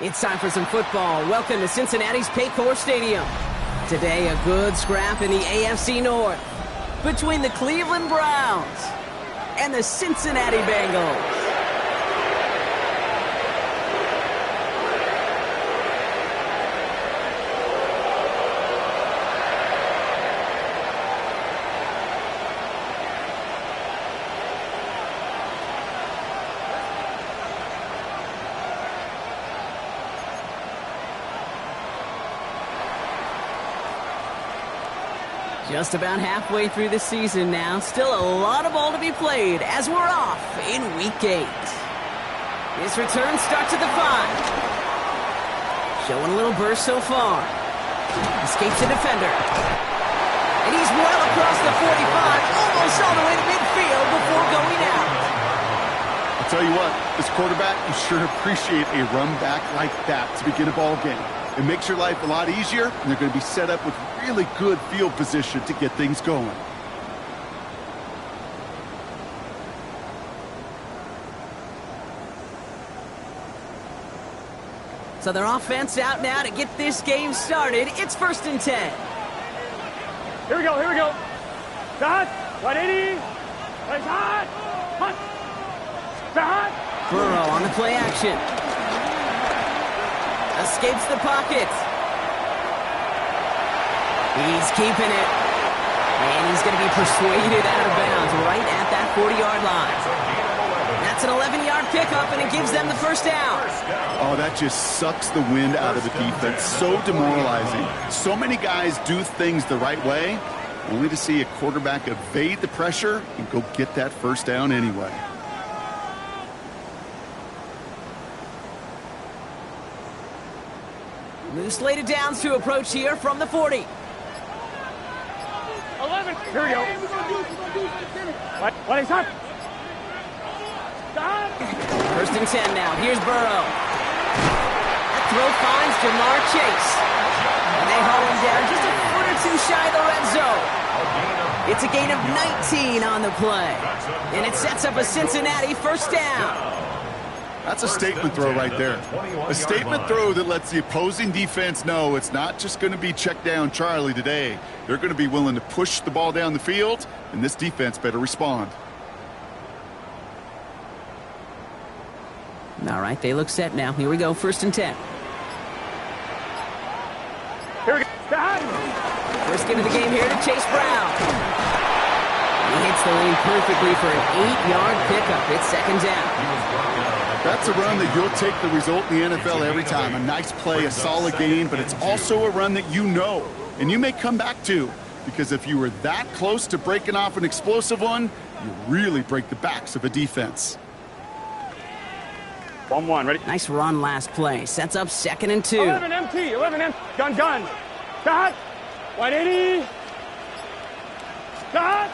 It's time for some football. Welcome to Cincinnati's Paycor Stadium. Today, a good scrap in the AFC North between the Cleveland Browns and the Cincinnati Bengals. Just about halfway through the season now. Still a lot of ball to be played as we're off in Week 8. His return starts at the 5. Showing a little burst so far. Escapes a defender. And he's well across the 45, almost all the way to midfield before going out. I'll tell you what, this quarterback, you sure appreciate a run back like that to begin a ball game. It makes your life a lot easier, and they're going to be set up with really good field position to get things going. So their offense out now to get this game started. It's 1st and 10. Here we go. Shot, 180. Play shot. Punt. Shot. Burrow on the play action. Escapes the pocket. He's keeping it. And he's going to be persuaded out of bounds right at that 40-yard line. That's an 11-yard pickup, and it gives them the first down. Oh, that just sucks the wind out of the defense. So demoralizing. So many guys do things the right way, only to see a quarterback evade the pressure and go get that first down anyway. Loose laid downs to approach here from the 40. 11. Here we go. What is up? 1st and 10 now. Here's Burrow. That throw finds Jamar Chase. And they haul him down just a foot or two shy of the red zone. It's a gain of 19 on the play. And it sets up a Cincinnati first down. That's a statement throw right there. A statement throw that lets the opposing defense know it's not just going to be check down Charlie today. They're going to be willing to push the ball down the field, and this defense better respond. All right, they look set now. Here we go, 1st and 10. Here we go. First give of the game here to Chase Brown. He hits the lane perfectly for an 8-yard pickup. It's 2nd down. That's a run that you'll take the result in the NFL every time. A nice play, a solid gain, but it's also a run that you know, and you may come back to, because if you were that close to breaking off an explosive one, you really break the backs of a defense. 1-1, ready? Nice run last play. Sets up 2nd and 2. 11 empty, 11 empty. Gun. Shot, 180. Shot.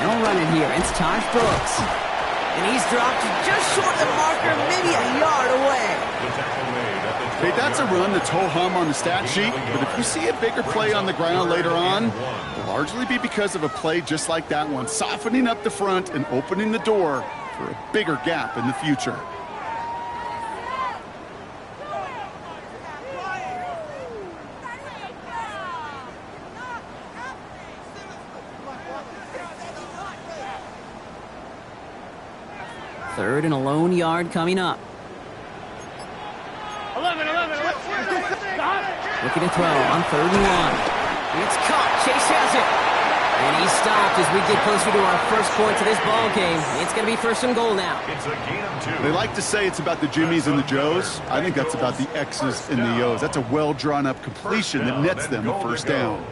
No running here. It's Taj Brooks. And he's dropped just short of the marker, maybe a yard away. Hey, that's a run that's ho-hum on the stat sheet, but if you see a bigger play on the ground later on, it'll largely be because of a play just like that one, softening up the front and opening the door for a bigger gap in the future. Third and a lone yard coming up. 11. Looking to throw on 3rd and 1. It's caught. Chase has it. And he's stopped as we get closer to our first point to this ball game. It's going to be 1st and goal now. They like to say it's about the Jimmies and the Joes. I think that's about the X's and the O's. That's a well-drawn-up completion that nets them a first down.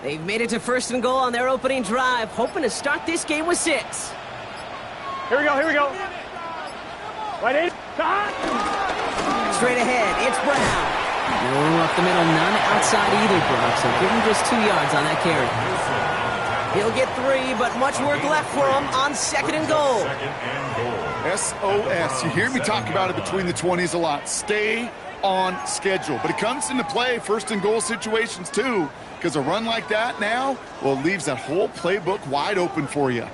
They've made it to 1st and goal on their opening drive, hoping to start this game with 6. Here we go, here we go. Right in. Straight ahead, it's Brown. No room up the middle, none outside either, Brock, so give him just 2 yards on that carry. He'll get 3, but much work left for him on 2nd and goal. SOS. You hear me talk about it between the 20s a lot. Stay on schedule. But it comes into play 1st and goal situations too, because a run like that now, well, it leaves that whole playbook wide open for you.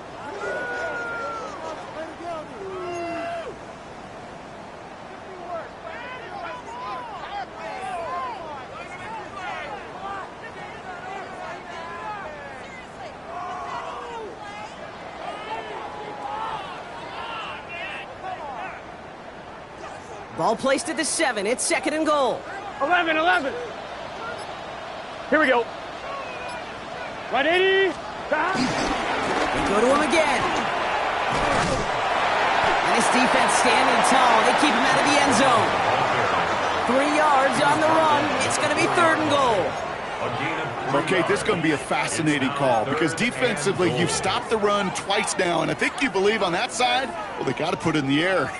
Ball placed at the 7. It's 2nd and goal. 11. Here we go. Right 80. They go to him again. And his defense standing tall. They keep him out of the end zone. 3 yards on the run. It's going to be 3rd and goal. Okay, this is going to be a fascinating call because defensively, you've stopped the run twice now, and I think you believe on that side, well, they got to put it in the air.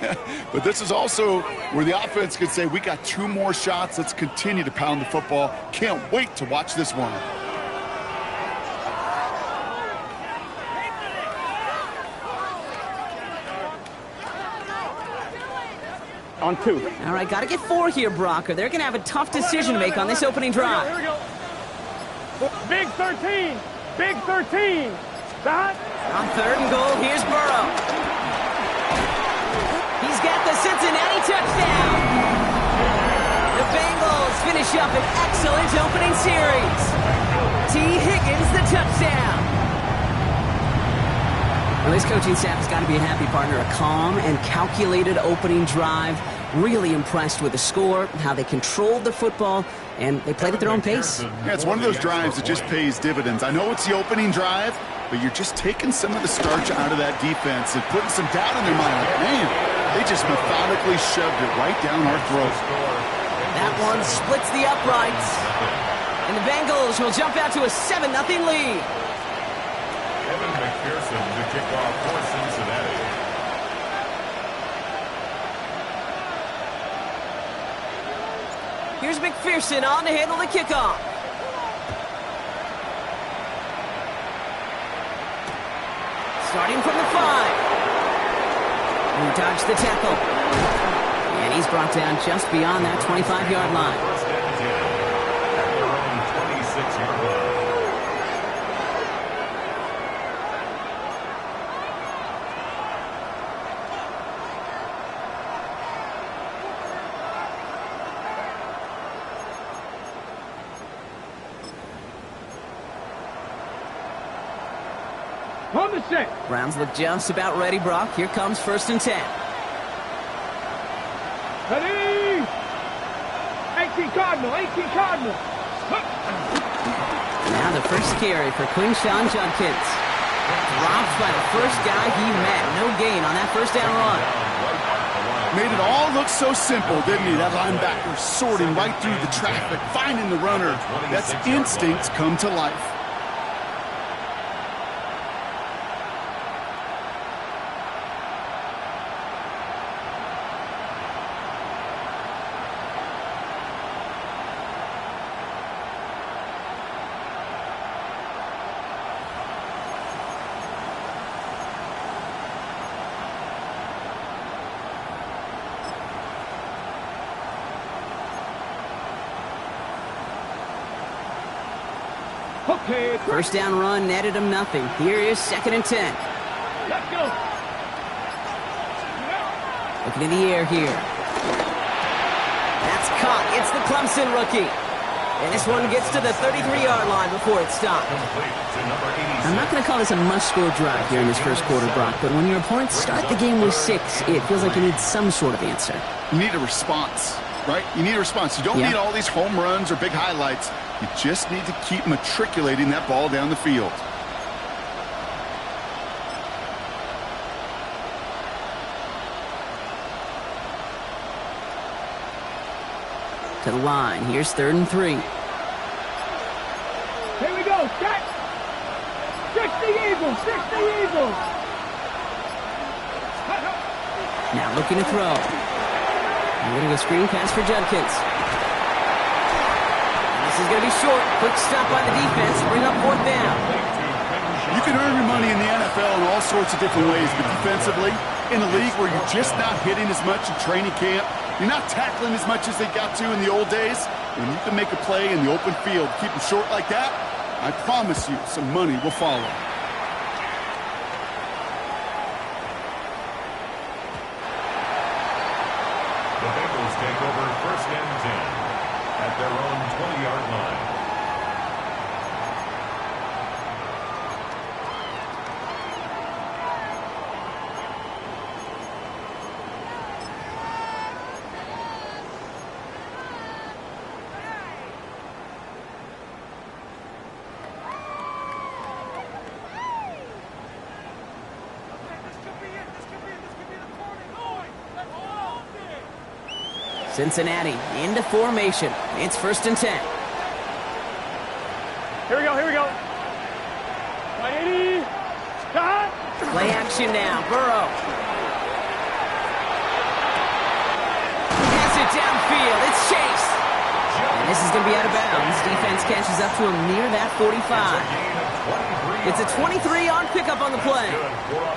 But this is also where the offense could say, we got 2 more shots. Let's continue to pound the football. Can't wait to watch this one. On 2. All right, got to get 4 here, Brock, or they're going to have a tough decision to make on this opening drive. Here we go. Big 13. Big 13. On 3rd and goal, here's Burrow. He's got the Cincinnati touchdown. The Bengals finish up an excellent opening series. T. Higgins, the touchdown. Well, this coaching staff has got to be a happy partner. A calm and calculated opening drive. Really impressed with the score, how they controlled the football, and they played at their own pace. Yeah, it's one of those drives that just pays dividends. I know it's the opening drive, but you're just taking some of the starch out of that defense and putting some doubt in their mind. Like, man, they just methodically shoved it right down our throat. That one splits the uprights. And the Bengals will jump out to a 7-0 lead. Kevin McPherson to kick off for Cincinnati. Here's McPherson on to handle the kickoff. Starting from the 5. He dodged the tackle. And he's brought down just beyond that 25-yard line. First and 10 at their own 26-yard line. On the 6. Browns look just about ready, Brock. Here comes 1st and 10. Ready. 18 Cardinal. 18 Cardinal. Now the first carry for Quinshawn Judkins. Dropped by the first guy he met. No gain on that 1st down run. Made it all look so simple, didn't he? That linebacker sorting right through the traffic, finding the runner. That's instincts come to life. Okay. 1st down run netted him nothing. Here is 2nd and 10. Let's go. Looking in the air here. That's caught. It's the Clemson rookie. And this one gets to the 33-yard line before it's stopped. I'm not going to call this a must-score drive here in this 1st quarter, Brock, but when your opponents start the game with 6, it feels like you need some sort of answer. You need a response, right? You need a response. You don't need all these home runs or big highlights. You just need to keep matriculating that ball down the field. To the line. Here's 3rd and 3. Here we go. Get! 60 Eagles! 60 Eagles! Now looking to throw. I'm getting a screen pass for Judkins. And this is going to be short. Quick stop by the defense to bring up 4th down. You can earn your money in the NFL in all sorts of different ways, but defensively, in a league where you're just not hitting as much in training camp, you're not tackling as much as they got to in the old days, when you can make a play in the open field, keep them short like that, I promise you some money will follow. The Bengals take over 1st and 10 at their own 20-yard line. Cincinnati into formation. It's 1st and 10. Here we go, here we go. 180. Cut! Play action now. Burrow. Pass it downfield. It's Chase. And this is going to be out of bounds. Defense catches up to him near that 45. It's a 23-yard pickup on the play.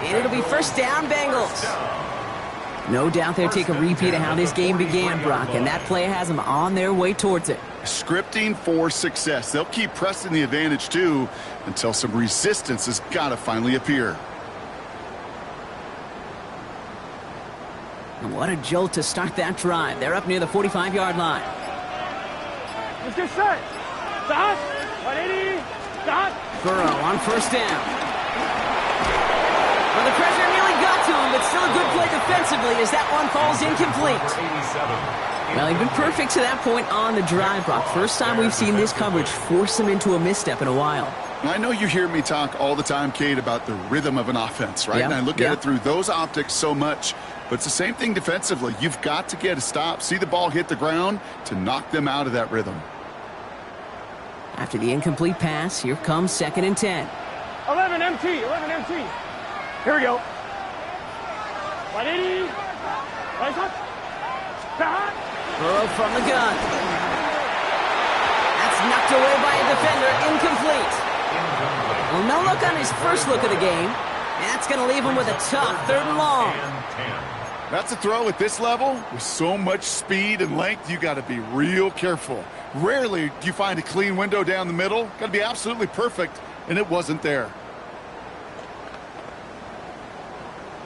And it'll be 1st down, Bengals. No doubt they'll take a repeat of how this game began, Brock, and that play has them on their way towards it. Scripting for success. They'll keep pressing the advantage, too, until some resistance has got to finally appear. And what a jolt to start that drive. They're up near the 45-yard line. Let's get set. Stop. 180. Stop. Burrow on 1st down. Well, the pressure nearly got to him, but still a good play defensively as that one falls incomplete. Well, he'd been perfect to that point on the drive, Brock. First time we've seen this coverage force him into a misstep in a while. I know you hear me talk all the time, Kate, about the rhythm of an offense, right? Yeah, And I look at it through those optics so much, but it's the same thing defensively. You've got to get a stop, see the ball hit the ground to knock them out of that rhythm. After the incomplete pass, here comes 2nd and 10. 11 MT. 11 MT. Here we go. 180. Right up. Stop. Burrow from the gun. That's knocked away by a defender. Incomplete. Well, no look on his first look of the game. That's going to leave him with a tough 3rd and long. That's a throw at this level. With so much speed and length, you got to be real careful. Rarely do you find a clean window down the middle. Got to be absolutely perfect, and it wasn't there.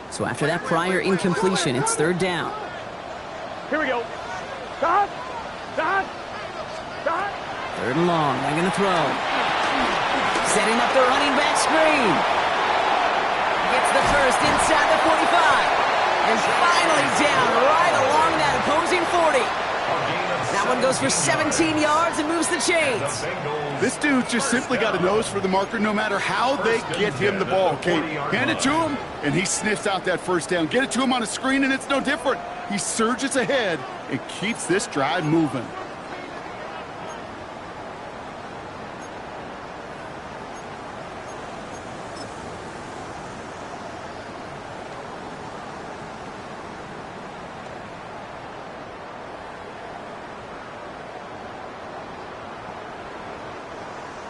So after that prior incompletion, it's 3rd down. Here we go. Stop. Stop. Stop. 3rd and long. They're going to throw. Setting up the running back screen. Gets the first inside the 45. And finally down right along that opposing 40. That one goes for 17 yards and moves the chains. This dude just simply got a nose for the marker no matter how they get him the ball, Kate. Hand it to him, and he sniffs out that 1st down. Get it to him on a screen, and it's no different. He surges ahead and keeps this drive moving.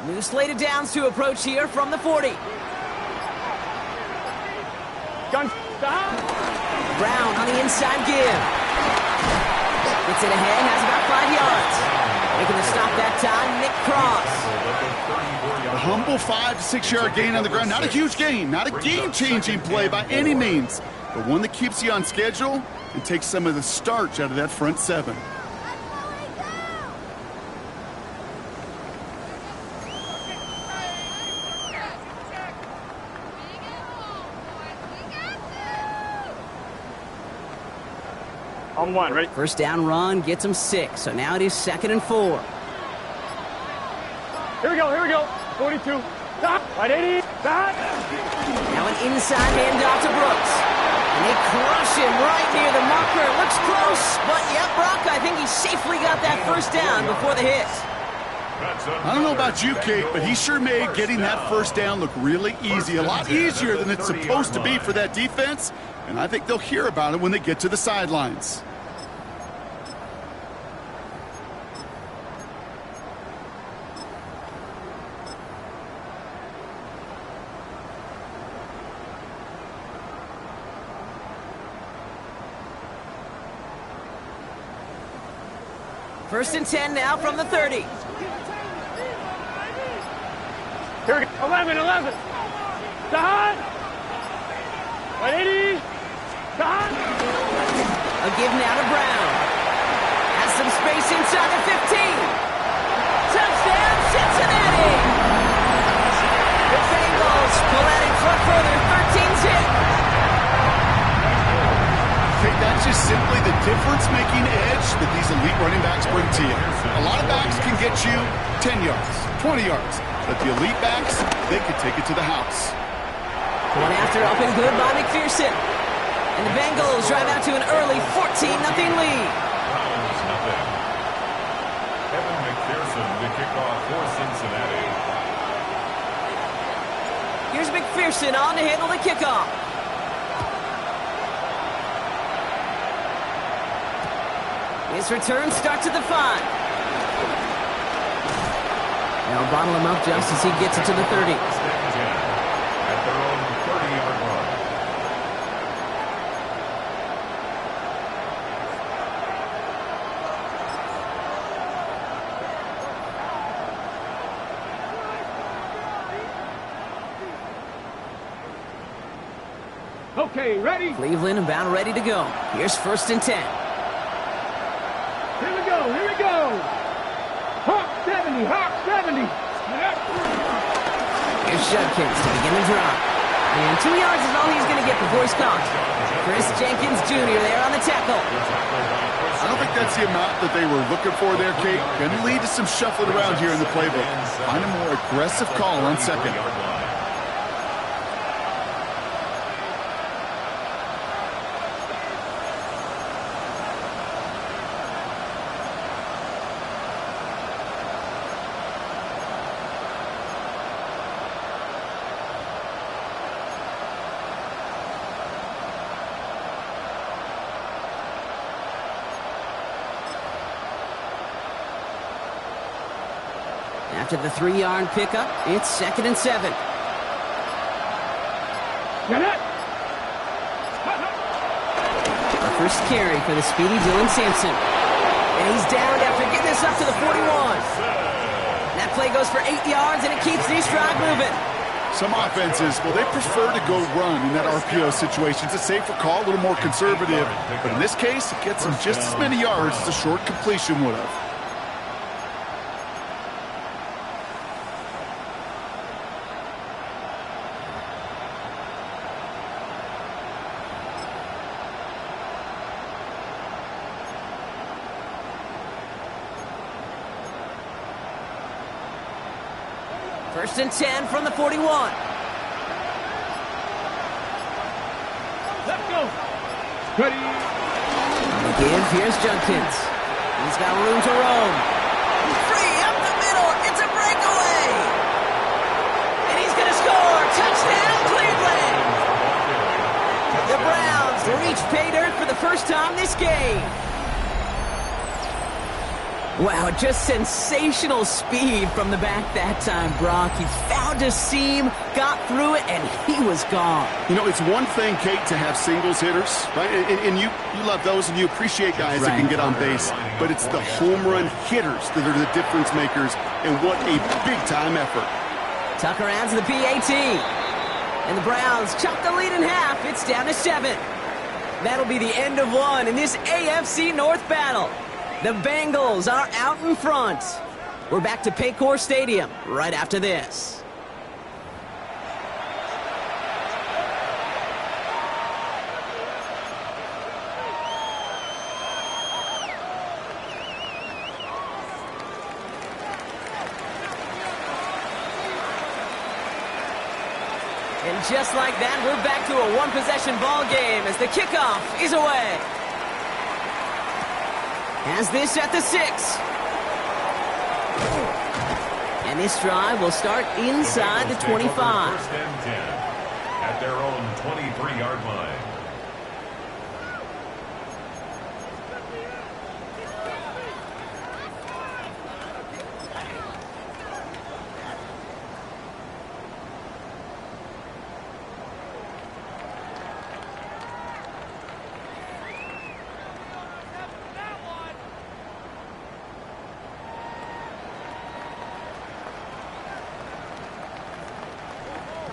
New slate of downs to approach here from the 40. Gun. Stop. Brown on the inside give. Gets it ahead, has about 5 yards. Making the stop that time, Nick Cross. A humble 5 to 6 yard gain on the ground. Not a huge gain, not a game-changing play by any means, but one that keeps you on schedule and takes some of the starch out of that front 7. On 1, ready? 1st down run gets him 6, so now it is 2nd and 4. Here we go, here we go. 42. Stop. 180. Stop. Now an inside handoff to Brooks. And they crush him right near the marker. Looks close, but yeah, Brock, I think he safely got that 1st down before the hit. I don't know about you, Kate, but he sure made getting that first down look really easy. A lot easier than it's supposed to be for that defense. And I think they'll hear about it when they get to the sidelines. First and 10 now from the 30. Here we go. 11. Sahan. 180. Sahan. A give now to Brown. Has some space inside the 15. Touchdown, Cincinnati! The Bengals pull out in front further, 13-zip. Kate, that's just simply the difference-making edge that these elite running backs bring to you. A lot of backs can get you 10 yards, 20 yards. But the elite backs, they could take it to the house. One after up and good by McPherson. And the Bengals drive out to an early 14-0 lead. Browns nothing. Kevin McPherson to kick off for Cincinnati. Here's McPherson on to handle the kickoff. His return starts at the 5. They'll bottle him up just as he gets it to the 30. At their own 30-yard line. Okay, ready? Cleveland about ready to go. Here's first and 10. Here we go. Hawk 70. Here's Judkins to begin the drive. And 2 yards is all he's going to get before he's caught. Chris Jenkins Jr. there on the tackle. I don't think that's the amount that they were looking for there, Kate. Going to lead to some shuffling around here in the playbook. Find a more aggressive call on second. After the 3-yard pickup, it's second and 7. Get it. The first carry for the speedy Dylan Sampson. And he's down after getting this up to the 41. That play goes for 8 yards, and it keeps this drive moving. Some offenses, well, they prefer to go run in that RPO situation. It's a safer call, a little more conservative. But in this case, it gets them just as many yards as a short completion would have. First and 10 from the 41. Let's go. Ready. On the give, here's Judkins. He's got room to roam. Free up the middle. It's a breakaway. And he's going to score. Touchdown, Cleveland. The Browns reach pay dirt for the first time this game. Wow, just sensational speed from the back that time, Brock. He found a seam, got through it, and he was gone. You know, it's one thing, Kate, to have singles hitters, right? And you love those, and you appreciate guys that can get on base. But it's the home run hitters that are the difference makers, and what a big-time effort. Tucker adds the PAT. And the Browns chop the lead in half. It's down to 7. That'll be the end of one in this AFC North battle. The Bengals are out in front. We're back to Paycor Stadium right after this. And just like that, we're back to a one-possession ball game as the kickoff is away. Has this at the 6. And this drive will start inside the 25. First and 10 at their own 23-yard line.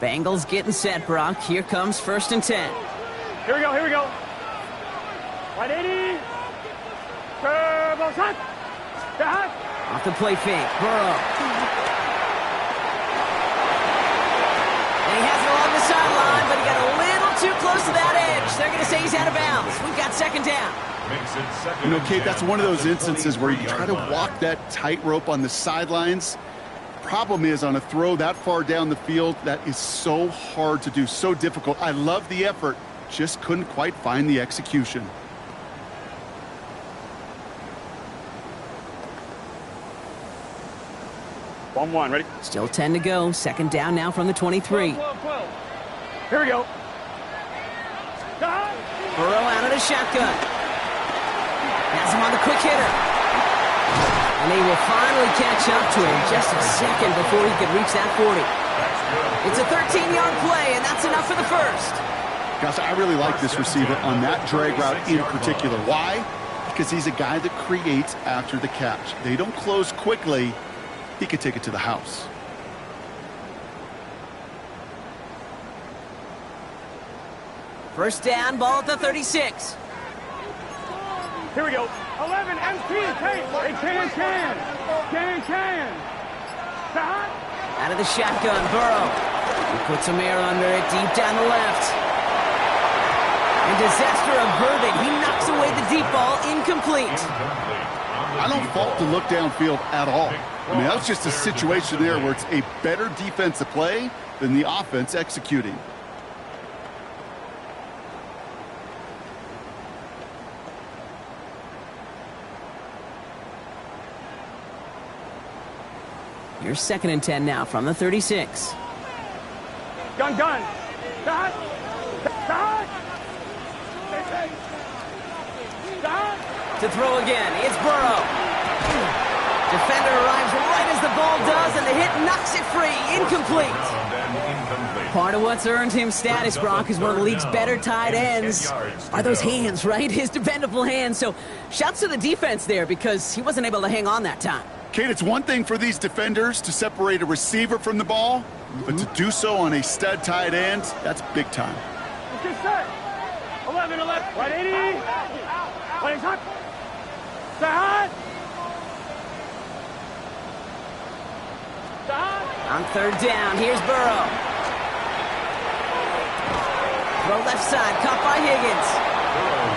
Bengals getting set, Brock. Here comes first and 10. Here we go, here we go. 180. Turbo shot. Back. Off the play fake. Burrow. And he has it along the sideline, but he got a little too close to that edge. They're going to say he's out of bounds. We've got second down. Makes it second. You know, Kate, that's one of those instances where you try to walk that tightrope on the sidelines. Problem is, on a throw that far down the field, that is so hard to do, so difficult. I love the effort, just couldn't quite find the execution. One, ready? Still 10 to go. Second down now from the 23. 12. Here we go. Burrow out of the shotgun. Has him on the quick hitter. And they will finally catch up to him just a second before he could reach that 40. It's a 13-yard play, and that's enough for the first. Gosh, I really like this receiver on that drag route in particular. Why? Because he's a guy that creates after the catch. They don't close quickly. He could take it to the house. First down, ball at the 36. Here we go. 11, MT, can. Back. Out of the shotgun, Burrow. He puts some air under it, deep down the left. And disaster averted. He knocks away the deep ball, incomplete. I don't fault the look downfield at all. I mean, that was just a situation there where it's a better defensive play than the offense executing. Here's second and 10 now from the 36. Gun. Back. To throw again, it's Burrow. Defender arrives right as the ball does, and the hit knocks it free. Incomplete. Part of what's earned him status, Brock, is one of the league's better tight ends. Are those hands, right? His dependable hands. So shouts to the defense there because he wasn't able to hang on that time. Kate, it's one thing for these defenders to separate a receiver from the ball, but to do so on a stud tight end, that's big time. Let's get set. 11, 180. 20 shot. Start. On third down, here's Burrow. Throw left side, caught by Higgins.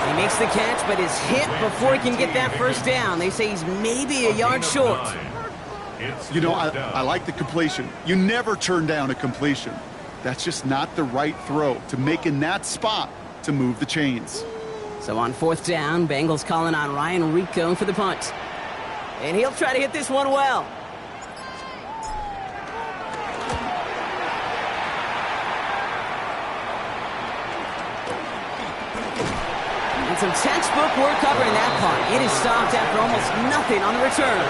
He makes the catch, but is hit before he can get that first down. They say he's maybe a yard short. You know, I like the completion. You never turn down a completion. That's just not the right throw to make in that spot to move the chains. So on fourth down, Bengals calling on Ryan Rico for the punt. And he'll try to hit this one well. And some textbook work covering that punt. It is stopped after almost nothing on the return.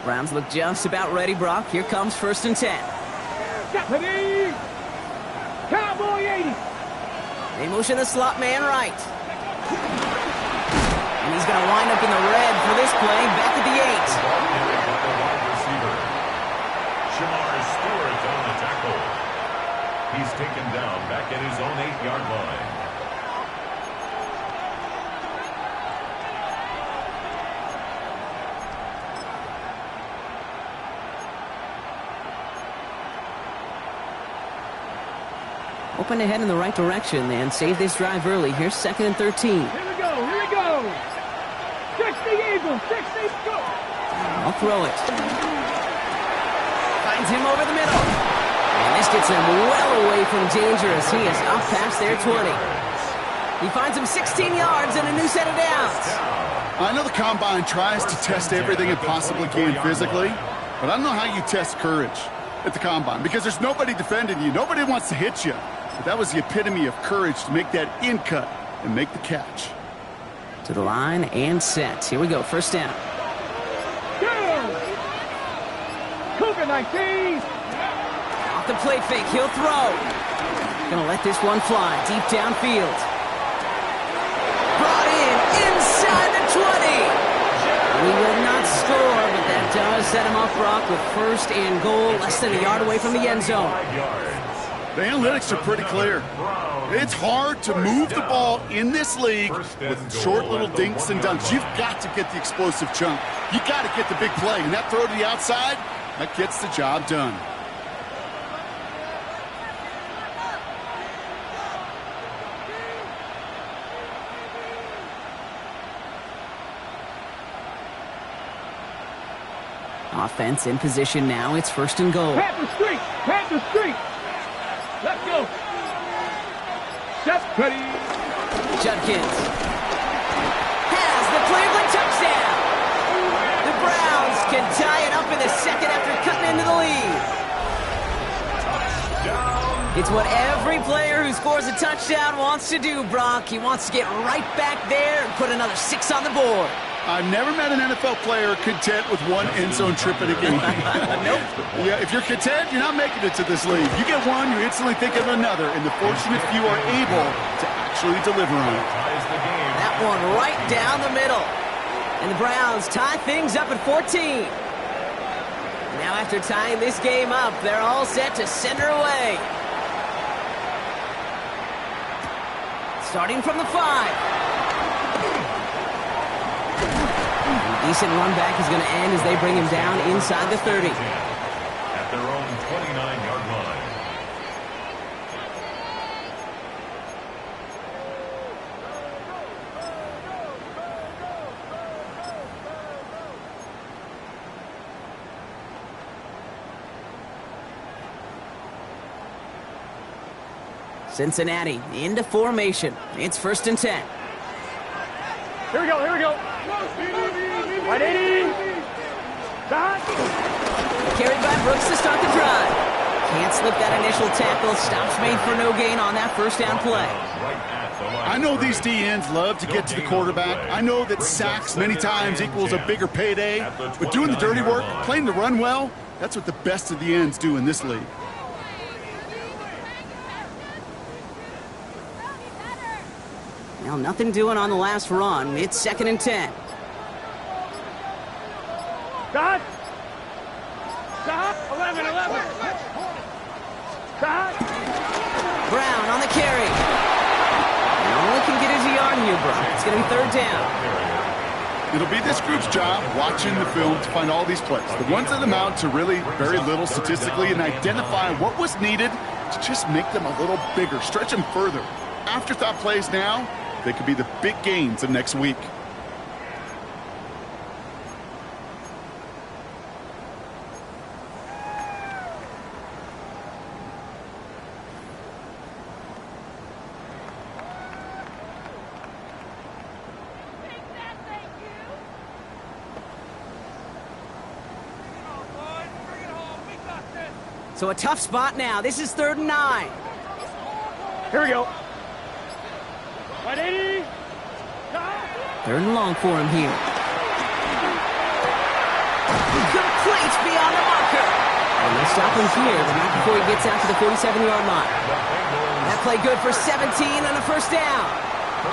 Browns look just about ready, Brock. Here comes first and 10. Ready. Cowboy 80. They motion the slot man right. And he's going to wind up in the red for this play, back at the 8. Shamar Stewart on the tackle. He's taken down back at his own 8-yard line. Hoping to head in the right direction and save this drive early. Here's 2nd and 13. Here we go, here we go. 60 Eagles, 60, go. I'll throw it. Finds him over the middle. And this gets him well away from danger as he is up past their 20. He finds him 16 yards and a new set of downs. I know the Combine tries to test everything it possibly can physically, but I don't know how you test courage at the Combine because there's nobody defending you. Nobody wants to hit you. But that was the epitome of courage to make that in cut and make the catch. To the line and set. Here we go. First down. Cougar 19. Off the play fake. He'll throw. Gonna let this one fly deep downfield. Brought in inside the 20. We will not score, but that does set him up, Brock, with 1st and goal, less than a yard away from the end zone. The analytics are pretty clear. It's hard to move the ball in this league with short little dinks and dunks. You've got to get the explosive chunk. You got to get the big play, and that throw to the outside, that gets the job done. Offense in position now. It's 1st and goal. Panther Street, Panther Street. Let's go. Set, ready. Judkins has the Cleveland touchdown. The Browns can tie it up in the 2nd after cutting into the lead. It's what every player who scores a touchdown wants to do, Brock. He wants to get right back there and put another 6 on the board. I've never met an NFL player content with one end zone trip in a game. Nope. Yeah, if you're content, you're not making it to this league. You get one, you instantly think of another, and the fortunate few are able to actually deliver on it. That one right down the middle. And the Browns tie things up at 14. Now after tying this game up, they're all set to send her away. Starting from the 5. Decent run back is going to end as they bring him down inside the 30. At their own 29-yard line. Cincinnati into formation. It's 1st and 10. Here we go, here we go. 180. Dot. Carried by Brooks to start the drive. Can't slip that initial tackle. Stops made for no gain on that 1st down play. I know these DNs love to get to the quarterback. I know that sacks many times equals a bigger payday. But doing the dirty work, playing the run well, that's what the best of the ends do in this league. Well, nothing doing on the last run. It's 2nd and 10. Dot. Dot. 11, 11. Dot. Brown on the carry. Only can get his yard here, Brock. It's going to be 3rd down. It'll be this group's job watching the film to find all these plays. The ones that amount to really very little statistically and identify what was needed to just make them a little bigger, stretch them further. Afterthought plays now, they could be the big gains of next week. So a tough spot now. This is 3rd and 9. Here we go. 180. 3rd and long for him here. Complete beyond the marker. And they stop him here, but not before he gets out to the 47-yard line. That play good for 17 and a 1st down.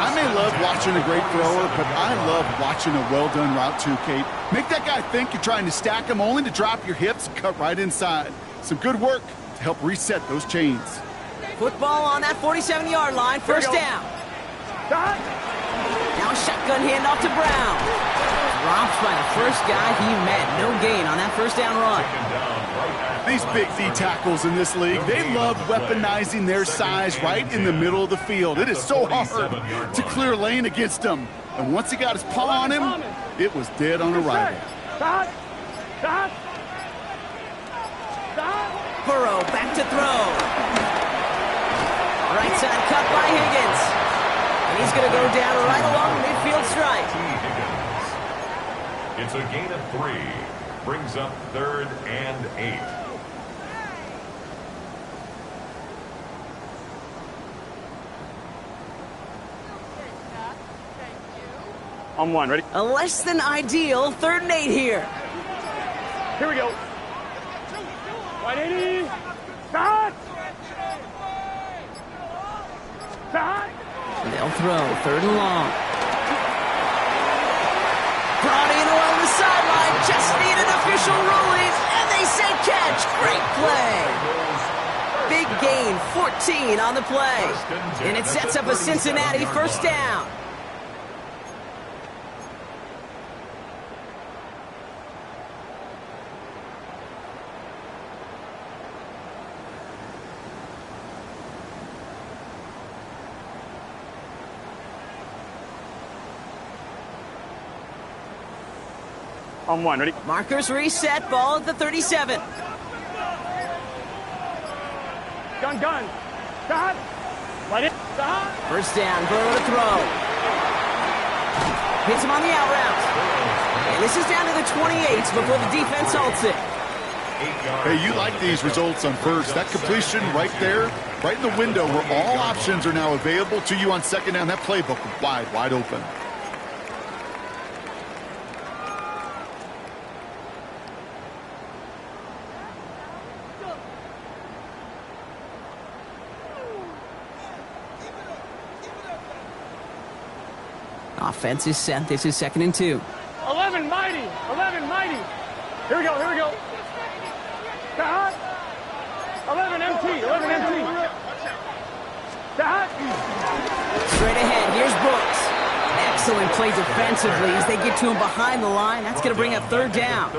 I may love watching a great thrower, but I love watching a well-done route too, Kate. Make that guy think you're trying to stack him only to drop your hips and cut right inside. Some good work to help reset those chains. Football on that 47-yard line. 1st down. Now a shotgun handoff to Brown. Dropped by the first guy he met. No gain on that 1st down run. These big D tackles in this league, they love weaponizing their size right in the middle of the field. It is so hard to clear lane against them. And once he got his paw on him, it was dead on arrival. Burrow back to throw. Right side cut by Higgins. And he's going to go down right along the midfield stripe. It's a gain of 3. Brings up 3rd and 8. On 1, ready? A less than ideal 3rd and 8 here. Here we go. 180. Start. Start. They'll throw 3rd and long. Brought in along the sideline. Just need an official ruling. And they say catch. Great play. Big gain, 14 on the play. And it sets up a Cincinnati 1st down. On 1, ready? Markers reset, ball at the 37. Gun. Start. Let it. Start. 1st down, Burrow to throw. Hits him on the out route. And this is down to the 28 before the defense halts it. Hey, you like these results on 1st. That completion right there, right in the window where all options are now available to you on 2nd down. That playbook wide open. Offense is set. This is 2nd and 2. 11 mighty. Here we go. Start. 11 MT. Start. Straight ahead, here's Brooks. Excellent play defensively as they get to him behind the line. That's going to bring up 3rd down.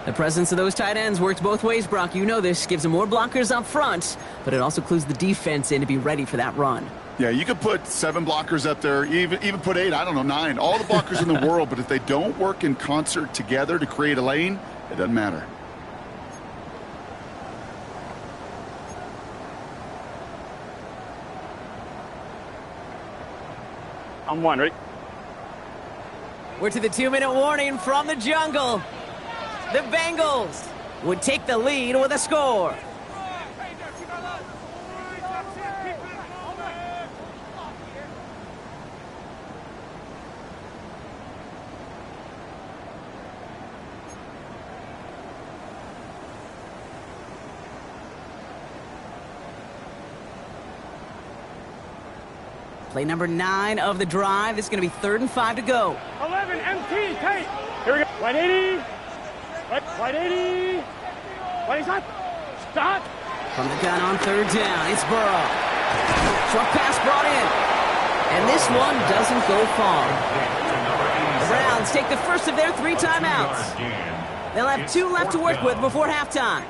The presence of those tight ends works both ways, Brock. You know this. Gives them more blockers up front, but it also clues the defense in to be ready for that run. Yeah, you could put 7 blockers up there, even put 8, I don't know, 9. All the blockers in the world, but if they don't work in concert together to create a lane, it doesn't matter. On 1, ready? We're to the 2-minute warning from the jungle. The Bengals would take the lead with a score. Play number 9 of the drive. This is going to be 3rd and 5 to go. 11 MT. Take. Here we go. 180. 180. 180. Start. From the gun on 3rd down, it's Burrow. Short pass brought in. And this one doesn't go far. The Browns take the first of their 3 timeouts. They'll have 2 left to work with before halftime.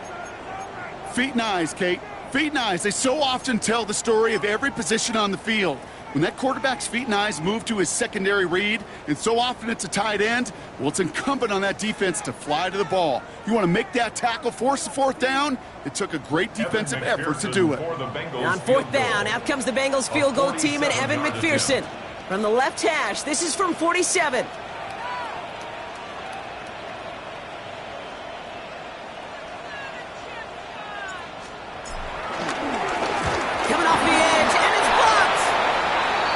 Feet and eyes, Kate. Feet and eyes. They so often tell the story of every position on the field. When that quarterback's feet and eyes move to his secondary read, and so often it's a tight end, well, it's incumbent on that defense to fly to the ball. You want to make that tackle, force the 4th down? It took a great defensive effort to do it. And on 4th down, out comes the Bengals field goal team and Evan McPherson. From the left hash, this is from 47. Coming off the edge, and it's blocked!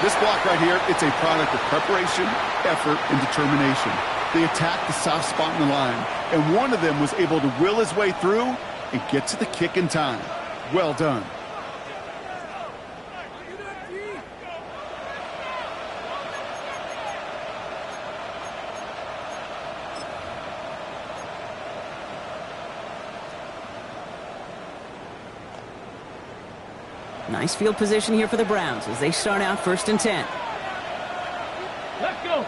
This block right here, it's a product of preparation, effort, and determination. They attacked the soft spot in the line, and one of them was able to will his way through and get to the kick in time. Well done. Nice field position here for the Browns as they start out 1st and 10. Let's go.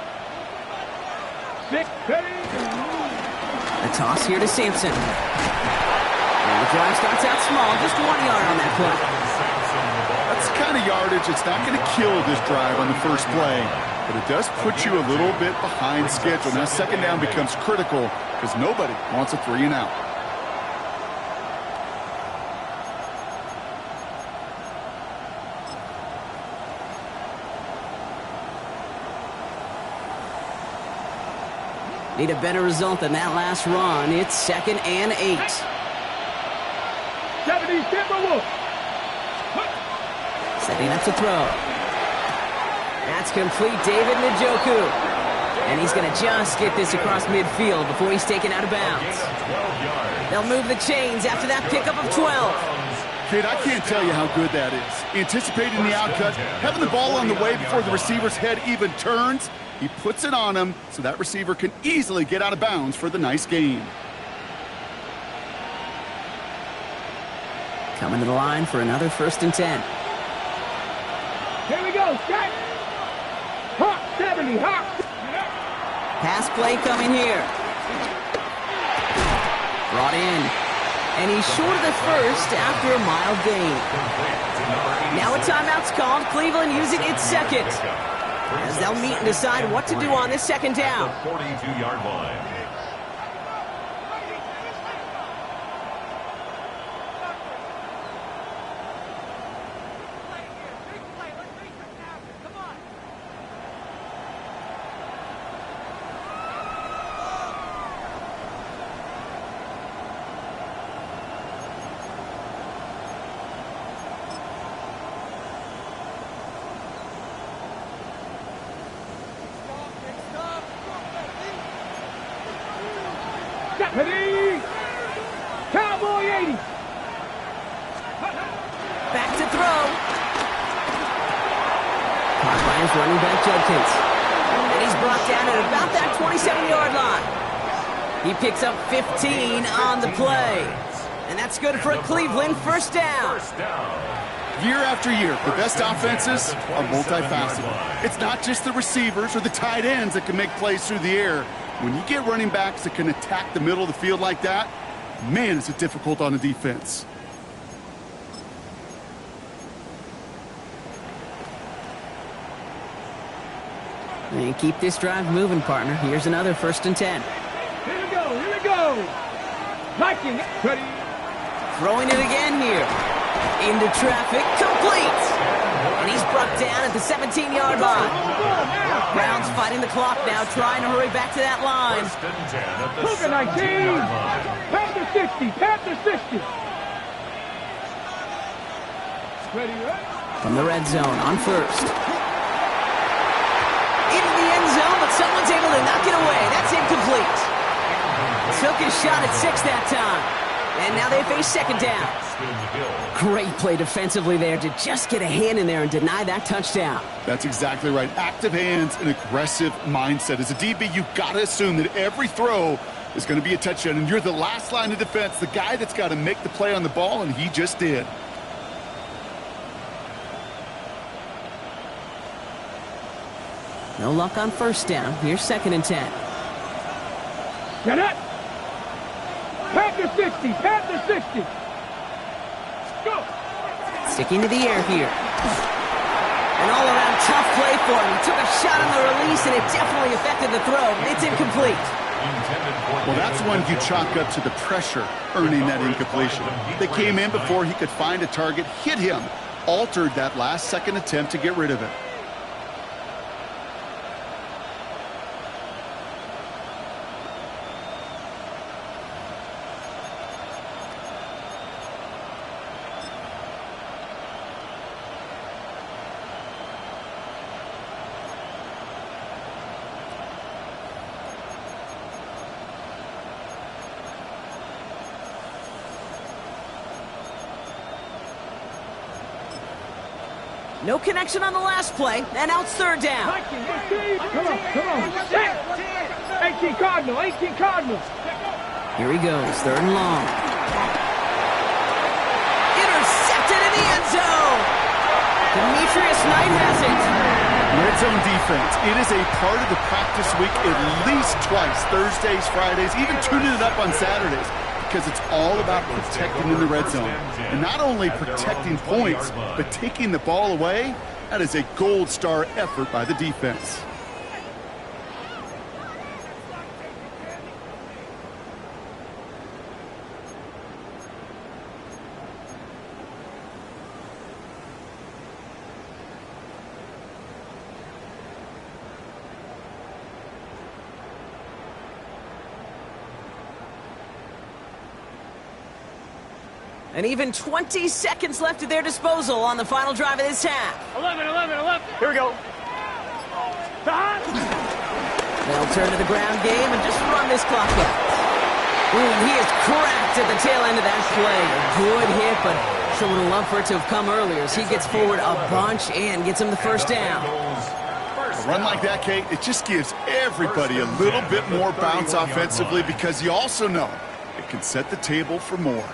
6, The toss here to Sampson. The drive starts out small, just 1 yard on that play. That's the kind of yardage it's not going to kill this drive on the first play, but it does put you a little bit behind schedule. Now second down becomes critical because nobody wants a 3 and out. Need a better result than that last run. It's 2nd and 8. 70, Timberwolves. Setting up to throw. That's complete, David Njoku. And he's going to just get this across midfield before he's taken out of bounds. They'll move the chains after that pickup of 12. Kid, I can't tell you how good that is. Anticipating the outcut, having the ball on the way before the receiver's head even turns. He puts it on him so that receiver can easily get out of bounds for the nice gain. Coming to the line for another 1st and 10. Here we go, Scott. Hawk, 70, Hawk. Pass play coming here. Brought in. And he's short of the first after a mild gain. Now a timeout's called. Cleveland using its second, as they'll meet and decide what to do on this second down. 42-yard line. Ready? Cowboy 80. Back to throw. Caught by his running back Judkins. And he's brought down at about that 27-yard line. He picks up 15 on the play. And that's good for a Cleveland first down. Year after year, the best offenses are multifaceted. It's not just the receivers or the tight ends that can make plays through the air. When you get running backs that can attack the middle of the field like that, man, is it difficult on the defense. And keep this drive moving, partner. Here's another 1st and 10. Here we go, here we go. Liking it. Ready? Throwing it again here. Into traffic, complete. And he's brought down at the 17-yard line. Browns fighting the clock now, trying to hurry back to that line. Cougar 19. Panther 60, Panther 60. Ready, ready? From the red zone on 1st. Into the end zone, but someone's able to knock it away. That's incomplete. Took his shot at 6 that time. And now they face 2nd down. Great play defensively there to just get a hand in there and deny that touchdown. That's exactly right. Active hands and aggressive mindset. As a DB, you've got to assume that every throw is going to be a touchdown. And you're the last line of defense, the guy that's got to make the play on the ball, and he just did. No luck on 1st down. Here's 2nd and 10. Get it. Panther 60, Panther 60. Go. Sticking to the air here. An all-around tough play for him. He took a shot on the release, and it definitely affected the throw. It's incomplete. Well, that's one you chalk up to the pressure earning that incompletion. They came in before he could find a target, hit him, altered that last-second attempt to get rid of it. No connection on the last play, and now it's 3rd down. 19, 18. Come on, come on. 18 Cardinal, 18 Cardinal. Here he goes, 3rd and long. Intercepted in the end zone. Demetrius Knight has it. Red zone defense. It is a part of the practice week at least twice. Thursdays, Fridays, even tuning it up on Saturdays. because it's all about protecting in the red zone. And not only protecting points, but taking the ball away. That is a gold star effort by the defense. And even 20 seconds left at their disposal on the final drive of this half. 11. Here we go. They'll turn to the ground game and just run this clock out. Ooh, and he is cracked at the tail end of that play. A good hit, but sure would have loved for it to have come earlier as he gets forward a bunch and gets him the first down. A run like that, Kate, it just gives everybody a little bit more bounce offensively because you also know it can set the table for more.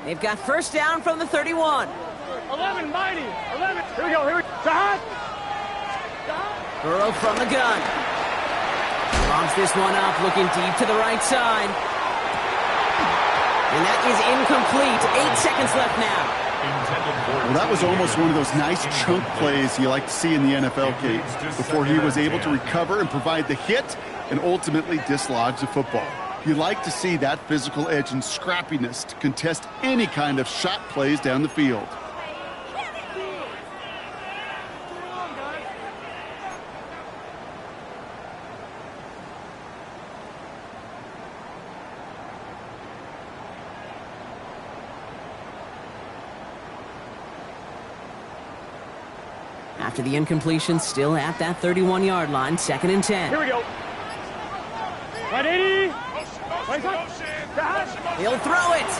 They've got first down from the 31. 11, mighty. 11. Here we go. Sahad. Burrow from the gun. Bombs this one up, looking deep to the right side. And that is incomplete. 8 seconds left now. Well, that was almost one of those nice chunk plays you like to see in the NFL, Kate, before he was able to recover and provide the hit and ultimately dislodge the football. You like to see that physical edge and scrappiness to contest any kind of shot plays down the field. After the incompletion, still at that 31-yard line, 2nd and 10. Here we go. Right 80. He'll throw it.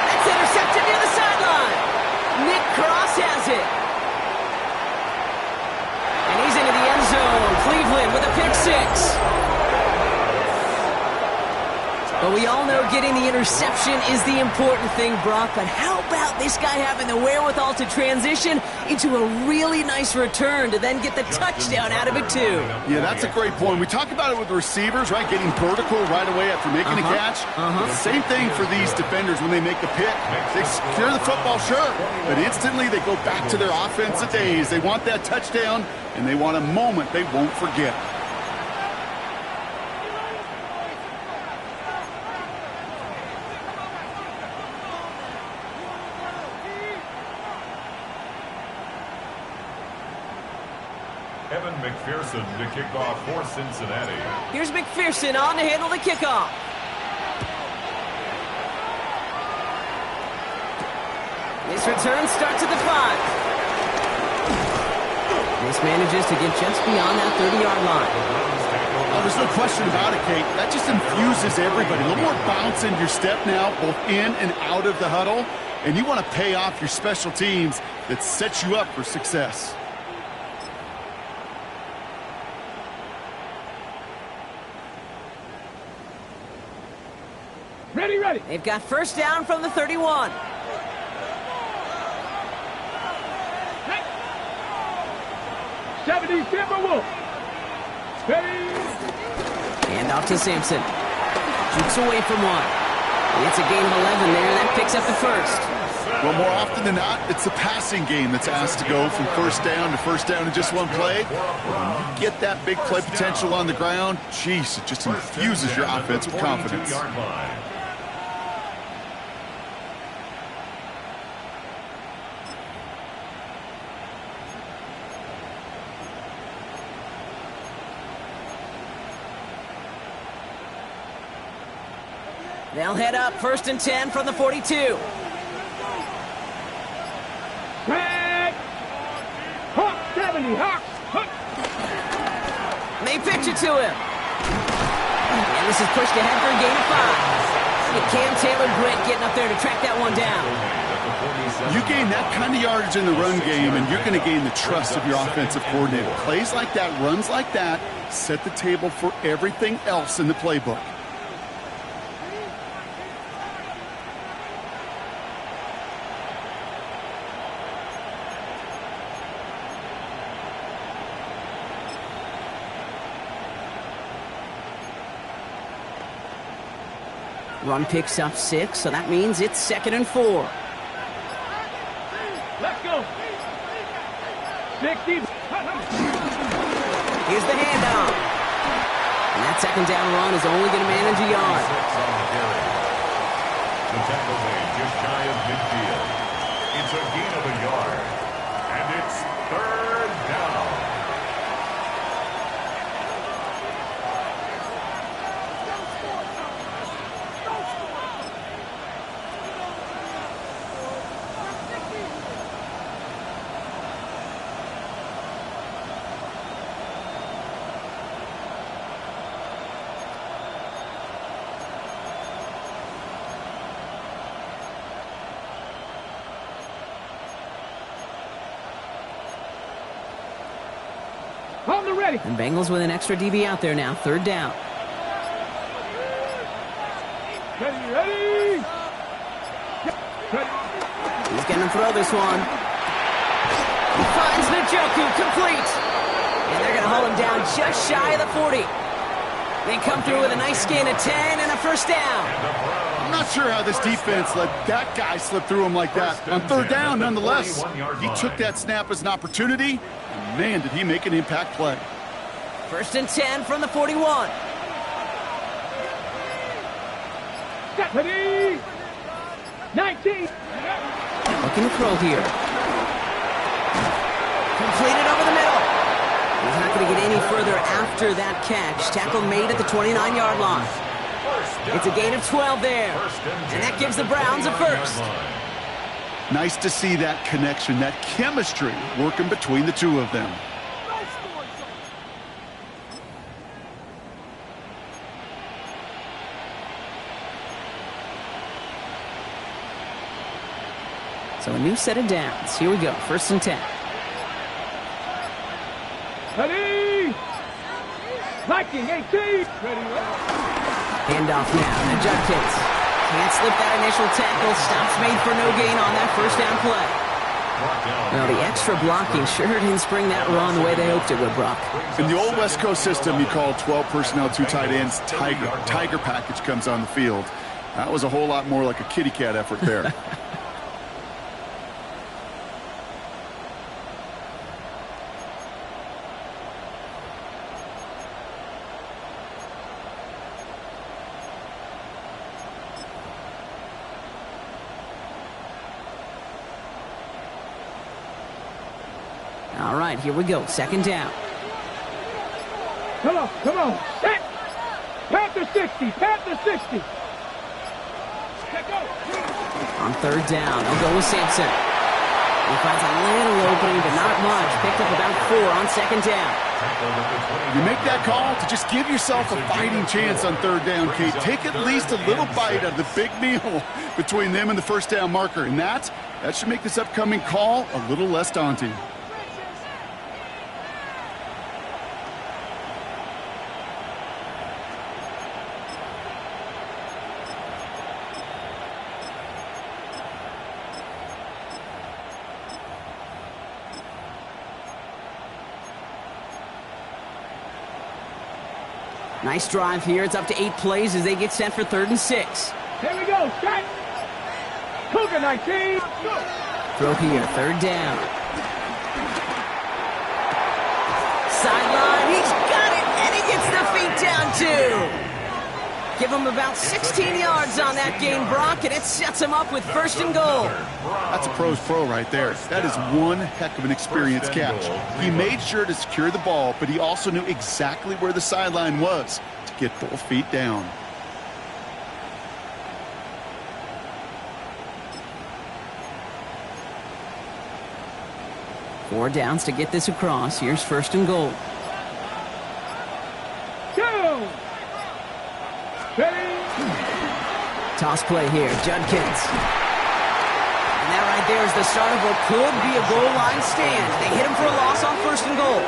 That's intercepted near the sideline. Nick Cross has it. And he's into the end zone. Cleveland with a pick 6. But we all know getting the interception is the important thing, Brock. But how about this guy having the wherewithal to transition into a really nice return to then get the touchdown out of it, too? Yeah, that's a great point. We talk about it with the receivers, right? Getting vertical right away after making a catch. Same thing for these defenders when they make a pick. They secure the football, sure, but instantly they go back to their offensive days. They want that touchdown, and they want a moment they won't forget. Evan McPherson to kick off for Cincinnati. Here's McPherson on to handle the kickoff. This return starts at the 5. This manages to get just beyond that 30-yard line. Oh, there's no question about it, Kate. That just infuses everybody. A little more bounce in your step now, both in and out of the huddle. And you want to pay off your special teams that sets you up for success. Ready. They've got first down from the 31. Timberwolf. Hand off to Sampson. Jukes away from one. It's a gain of 11 there. That picks up the first. Well, more often than not, it's the passing game that's asked to go from first down in just one play. When you get that big play potential on the ground, geez, it just infuses your offense with confidence. They'll head up 1st and 10 from the 42. Hawk 70, Hawk. They pitch it to him. And this is pushed ahead for a gain of 5. And Cam Taylor-Britt getting up there to track that one down. You gain that kind of yardage in the run game, and you're going to gain the trust of your offensive coordinator. Plays like that, runs like that, set the table for everything else in the playbook. Run picks up 6, so that means it's 2nd and 4. Let's go. 60. Here's the handoff. And that 2nd down run is only going to manage a yard. The tackle made just shy of midfield. It's a gain of a yard. And it's 3rd down. On the ready. And Bengals with an extra DB out there now. 3rd down. Ready. He's going to throw this one. He finds Njoku, complete. And they're going to hold him down just shy of the 40. They come through with a nice gain of 10 and a 1st down. I'm not sure how this defense let that guy slip through him like that. On 3rd down, nonetheless, he took that snap as an opportunity, and man, did he make an impact play. 1st and 10 from the 41. Ready. 19. Looking to throw here. Completed over the middle. He's not going to get any further after that catch. Tackle made at the 29-yard line. It's a gain of 12 there. And that gives the Browns a 1st. Nice to see that connection, that chemistry working between the two of them. So a new set of downs. Here we go. 1st and 10. Ready. Viking 18. Ready. Handoff now to Judkins. Can't slip that initial tackle. Stops made for no gain on that 1st down play. Now the extra blocking sure didn't spring that run the way they hoped it would, Brock. In the old West Coast system, you call 12 personnel, 2 tight ends, Tiger. Tiger package comes on the field. That was a whole lot more like a kitty cat effort there. All right, here we go. 2nd down. Come on. Set. Panther 60. Panther 60. Let go. On 3rd down, they'll go with Sampson. He finds a little opening, but not much. Picked up about 4 on 2nd down. You make that call to just give yourself a fighting chance on 3rd down, Kate. Take at least a little bite out of the big meal between them and the 1st down marker. And that should make this upcoming call a little less daunting. Nice drive here. It's up to 8 plays as they get set for 3rd and 6. Here we go. Set. Cougar 19. Throw here. 3rd down. Sideline. He's got it. And he gets the feet down, too. Give him about 16 yards on that gain, Brock, and it sets him up with 1st and goal. That's a pro's pro right there. That is one heck of an experienced catch. He made sure to secure the ball, but he also knew exactly where the sideline was to get both feet down. Four downs to get this across. Here's 1st and goal. Toss play here, Judkins. And that right there is the start of what could be a goal line stand. They hit him for a loss on 1st and goal.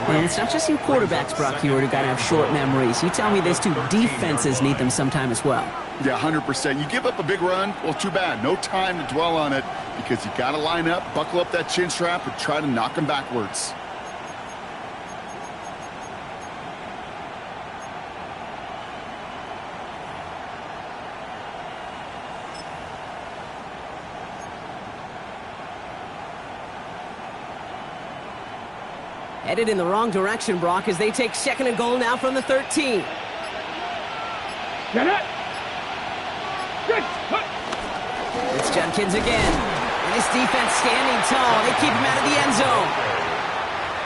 And it's not just you quarterbacks, Brock Hewitt, who got to have short memories. You tell me this too, defenses need them sometime as well. Yeah, 100%. You give up a big run, well, too bad. No time to dwell on it because you got to line up, buckle up that chin strap, and try to knock them backwards. Headed in the wrong direction, Brock, as they take second and goal now from the 13. Get it. It's Judkins again. And this defense standing tall. They keep him out of the end zone.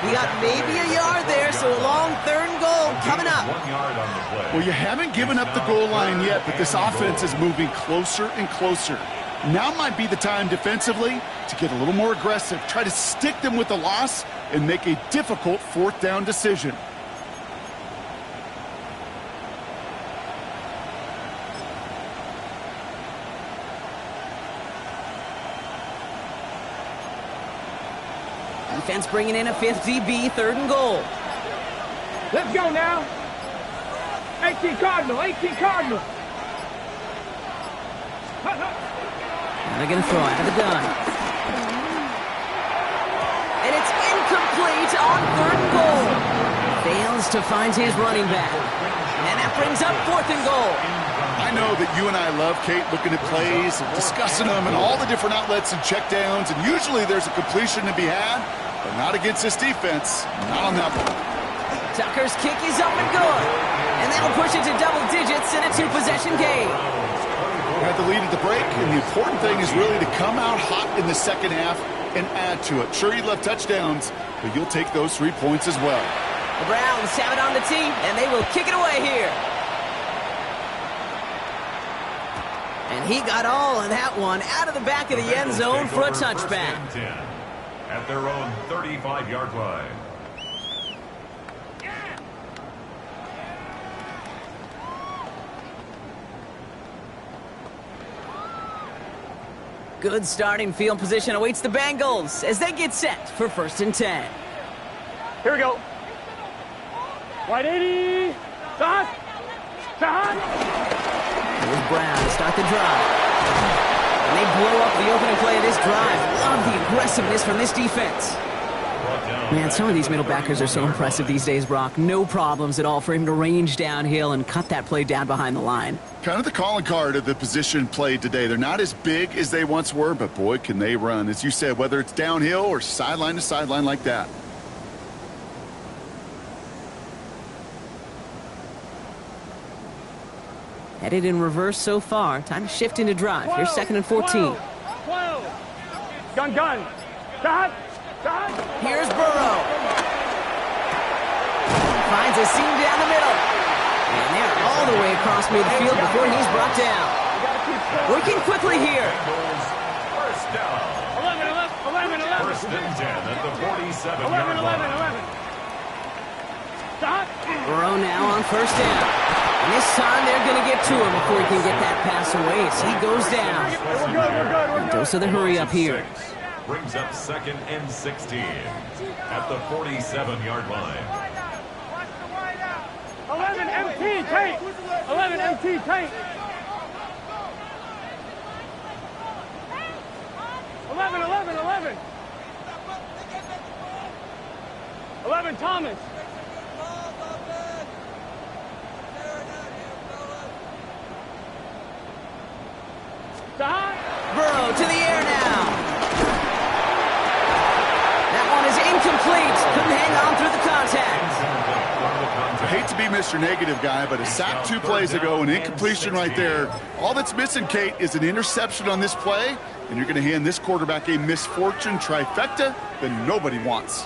He got maybe a yard there, so a long 3rd and goal coming up. 1 yard on the play. Well, you haven't given up the goal line yet, but this offense is moving closer and closer. Now might be the time defensively to get a little more aggressive, try to stick them with the loss, and make a difficult 4th down decision. Defense bringing in a 5th DB, 3rd and goal. Let's go now. 18 Cardinal, 18 Cardinal. Now they're going to throw out of the gun. And it's incomplete on 3rd and goal. Fails to find his running back. And that brings up 4th and goal. I know that you and I love, Kate, looking at plays and discussing them and all the different outlets and checkdowns, and usually there's a completion to be had, but not against this defense. Not on that one. Tucker's kick is up and good. And that'll push it to double digits in a 2-possession game. Had the lead at the break, and the important thing is really to come out hot in the second half and add to it. Sure, you'd love touchdowns, but you'll take those 3 points as well. The Browns have it on the tee, and they will kick it away here. And he got all of that one out of the back of the end zone for a touchback. At their own 35-yard line. Good starting field position awaits the Bengals as they get set for 1st and 10. Here we go. Right 80. Shot. Shot. Here's Brown to start the drive. And they blow up the opening play of this drive. Love the aggressiveness from this defense. Man, some of these middle backers are so impressive these days, Brock. No problems at all for him to range downhill and cut that play down behind the line. Kind of the calling card of the position played today. They're not as big as they once were, but boy, can they run. As you said, whether it's downhill or sideline to sideline like that. Headed in reverse so far. Time to shift into drive. Here's 2nd and 14. 12. Gun. Shot. Shot. Here's Burrow. Finds a seam down the middle. And they're all the way across midfield before he's brought down. Working quickly here. First down. 11. 1st and 10 at the 47-yard 11. line. Shot. Burrow now on 1st down. And this time they're going to get to him before he can get that pass away. So he goes down. We're good. Dose of the hurry up here. Brings up 2nd and 16 at the 47-yard line. 11 MT tank. 11 MT tank. 11. 11 Thomas. Burrow to the air now. That one is incomplete. Couldn't hang on through the contact. I hate to be Mr. Negative guy, but a sack 2 plays ago, an incompletion right there. All that's missing, Kate, is an interception on this play, and you're going to hand this quarterback a misfortune trifecta that nobody wants.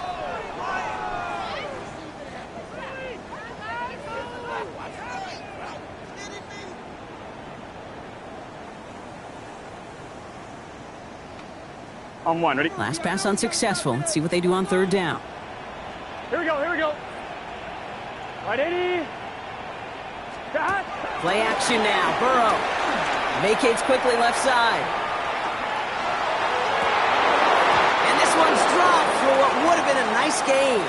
On 1, ready? Last pass unsuccessful. Let's see what they do on 3rd down. Here we go. Right 80. Shot. Play action now. Burrow vacates quickly left side. And this one's dropped for what would have been a nice game.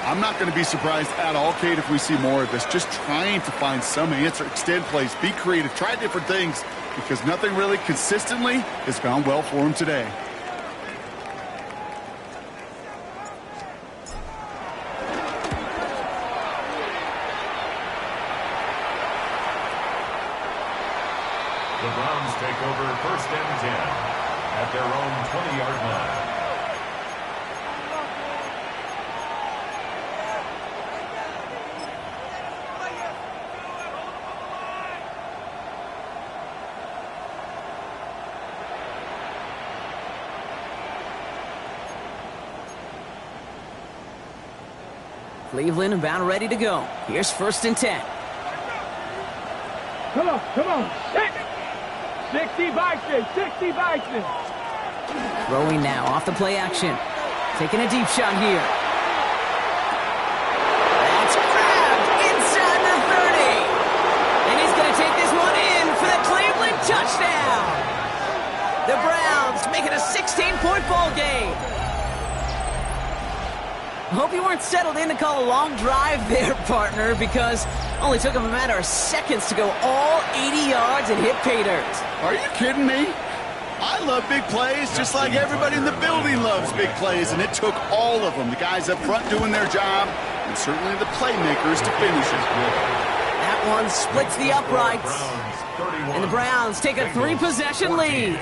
I'm not going to be surprised at all, Kate, if we see more of this. Just trying to find some answer, extend plays, be creative, try different things, because nothing really consistently has gone well for him today. The Browns take over 1st and 10 at their own 20-yard line. Cleveland about ready to go. Here's 1st and 10. Come on. 60 Bison, 60 Bison. Throwing now off the play action. Taking a deep shot here. That's grabbed inside the 30. And he's going to take this one in for the Cleveland touchdown. The Browns make it a 16-point ball game. I hope you weren't settled in to call a long drive there, partner, because only took him a matter of seconds to go all 80 yards and hit pay dirt. Are you kidding me? I love big plays just like everybody in the building loves big plays, and it took all of them, the guys up front doing their job, and certainly the playmakers to finish it. That one splits the uprights, and the Browns take a 3-possession lead.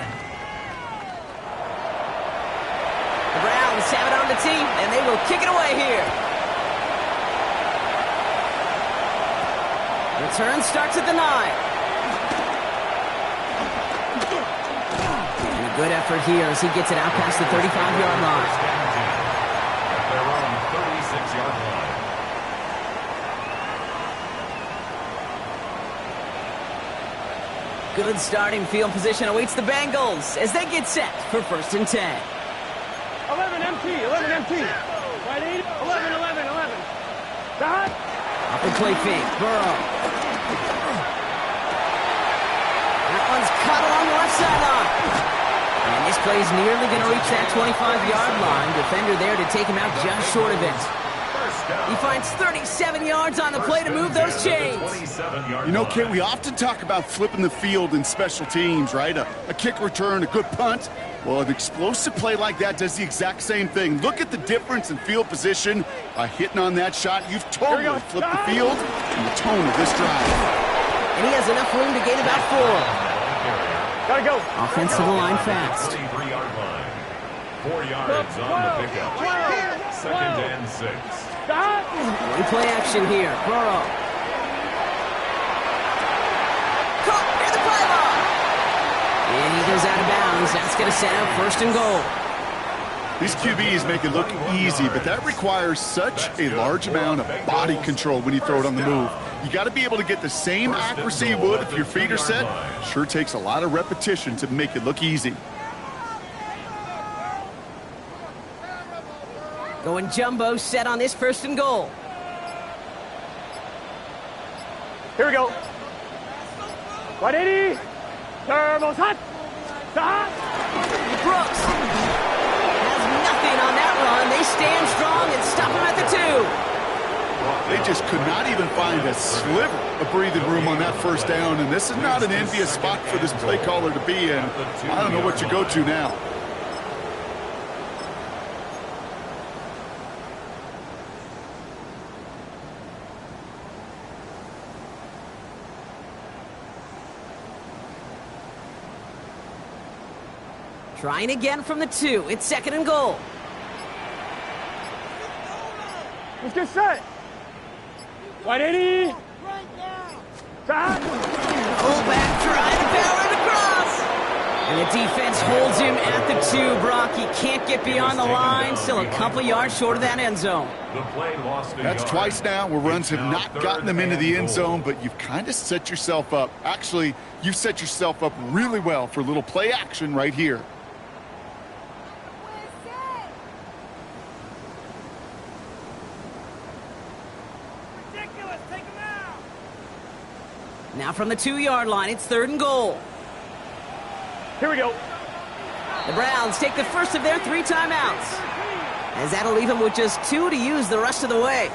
The Browns have it on the tee, and they will kick it away here. Return starts at the 9. Good effort here as he gets it out past the 35-yard line. At their own 36-yard line. Good starting field position awaits the Bengals as they get set for 1st and 10. 11 MT. Right 8, 11. Dot. Off the play fake, Burrow. That one's caught along the left sideline. And this play's nearly going to reach that 25-yard line. Defender there to take him out just short of it. He finds 37 yards on the play to move those chains. You know, Kit, we often talk about flipping the field in special teams, right? A kick return, a good punt. Well, an explosive play like that does the exact same thing. Look at the difference in field position. By hitting on that shot, you've totally flipped the field and the tone of this drive. And he has enough room to gain about 4. Gotta go. Offense to the line fast. 23-yard line. 4 yards on the pickup. 2nd and 6. Play action here. Burrow. Caught near the pylon. And he goes out of bounds. That's going to set up 1st and goal. These QBs make it look easy, but that requires such a large amount of body control when you throw it on the move. You got to be able to get the same accuracy you would if your feet are set. Sure takes a lot of repetition to make it look easy. Going jumbo set on this 1st and goal. Here we go. 180. Turbo's hot. Brooks has nothing on that run. They stand strong and stop him at the 2. They just could not even find a sliver of breathing room on that 1st down, and this is not an envious spot for this play caller to be in. I don't know what you go to now. Trying again from the 2. It's 2nd and goal. Let's get set. 180. Fullback trying to power it across. And the defense holds him at the 2, Brock. He can't get beyond the line. Still a couple yards short of that end zone. That's twice now where runs have not gotten them into the end zone, but you've kind of set yourself up. Actually, you've set yourself up really well for a little play action right here. Now from the 2-yard line, it's 3rd and goal. Here we go. The Browns take the first of their 3 timeouts, as that'll leave them with just 2 to use the rest of the way.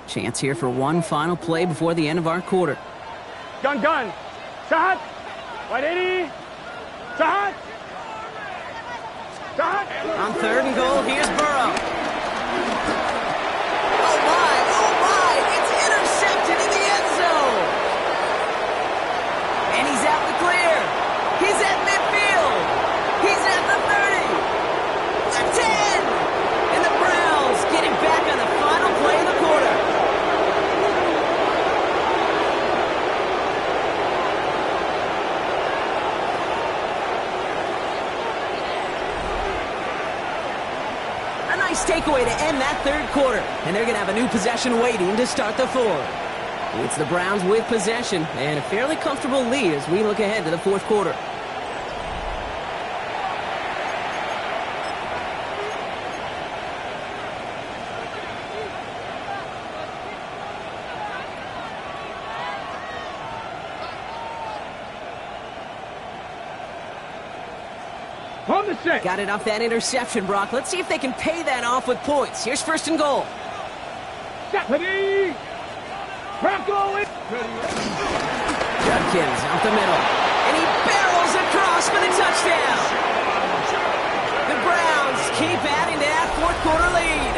Chance here for one final play before the end of our quarter. Gun. Shot. 180. Shot. On 3rd and goal, here's Burrow. Oh my, it's intercepted in the end zone. And he's out the clear. He's at midfield. He's at the 30. The 10. And the Browns getting back on the final play of the quarter. Nice takeaway to end that third quarter. And they're going to have a new possession waiting to start the fourth. It's the Browns with possession and a fairly comfortable lead as we look ahead to the fourth quarter. On the set. Got it off that interception, Brock. Let's see if they can pay that off with points. Here's first and goal. Ready. Bronco in. Judkins out the middle. And he barrels across for the touchdown. The Browns keep adding to that fourth quarter lead.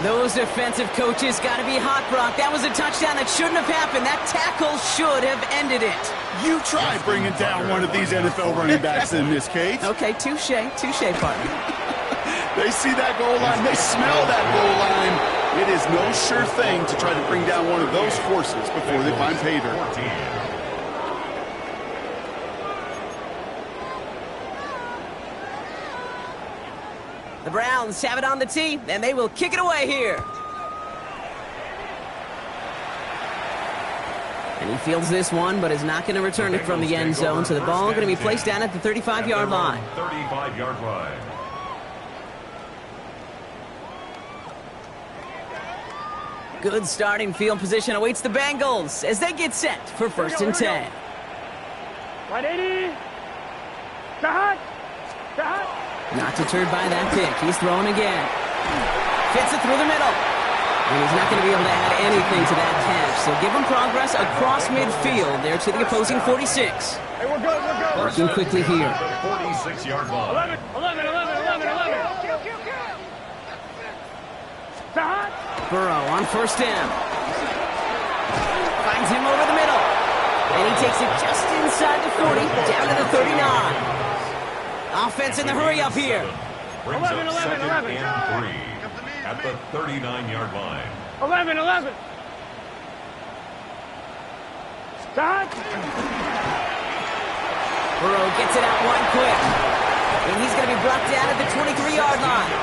Those defensive coaches got to be hot, Brock. That was a touchdown that shouldn't have happened. That tackle should have ended it. You try bringing down one of these NFL running backs in this case. Okay, touche, partner. They see that goal line. They smell that goal line. It is no sure thing to try to bring down one of those horses before they find pay dirt. The Browns have it on the tee, and they will kick it away here. And he fields this one, but is not going to return it from the end zone, so the ball going to be placed down at the 35-yard line. 35-yard line. Good starting field position awaits the Bengals as they get set for first and 10. 180. Shot. Not deterred by that pick. He's throwing again. Fits it through the middle. And he's not going to be able to add anything to that catch. So give him progress across midfield there to the opposing 46. Hey, we're good. Working quickly here. 46-yard line. 11. Shot. Burrow on first down. Finds him over the middle. And he takes it just inside the 40, down to the 39. Offense in the hurry up here. 11. And 3 at the 39-yard line. 11. Shot. Burrow gets it out wide quick. And he's going to be brought down at the 23-yard line.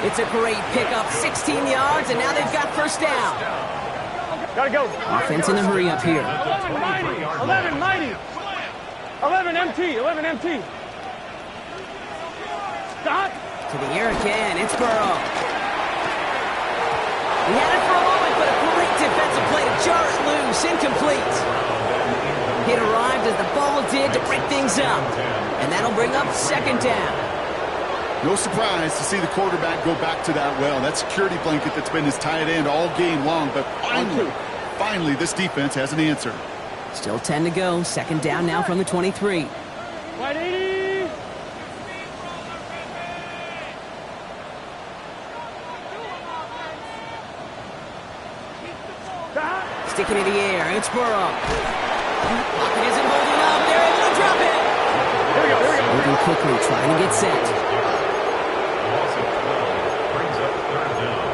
It's a great pickup, 16 yards, and now they've got first down. Gotta go. Offense in the hurry up here. 11 mighty. 11 MT. Shot. To the air again, it's Burrow. He had it for a moment, but a great defensive play to jar it loose, incomplete. It arrived as the ball did to break things up, and that'll bring up second down. No surprise to see the quarterback go back to that well. That security blanket that's been his tight end all game long, but finally this defense has an answer. Still 10 to go, second down now from the 23. 180. Sticking in the air, it's Burrow. Pocket isn't holding up, they're able to drop it. Here we go. Moving quickly, trying to get set. Loss of 12 brings up third down.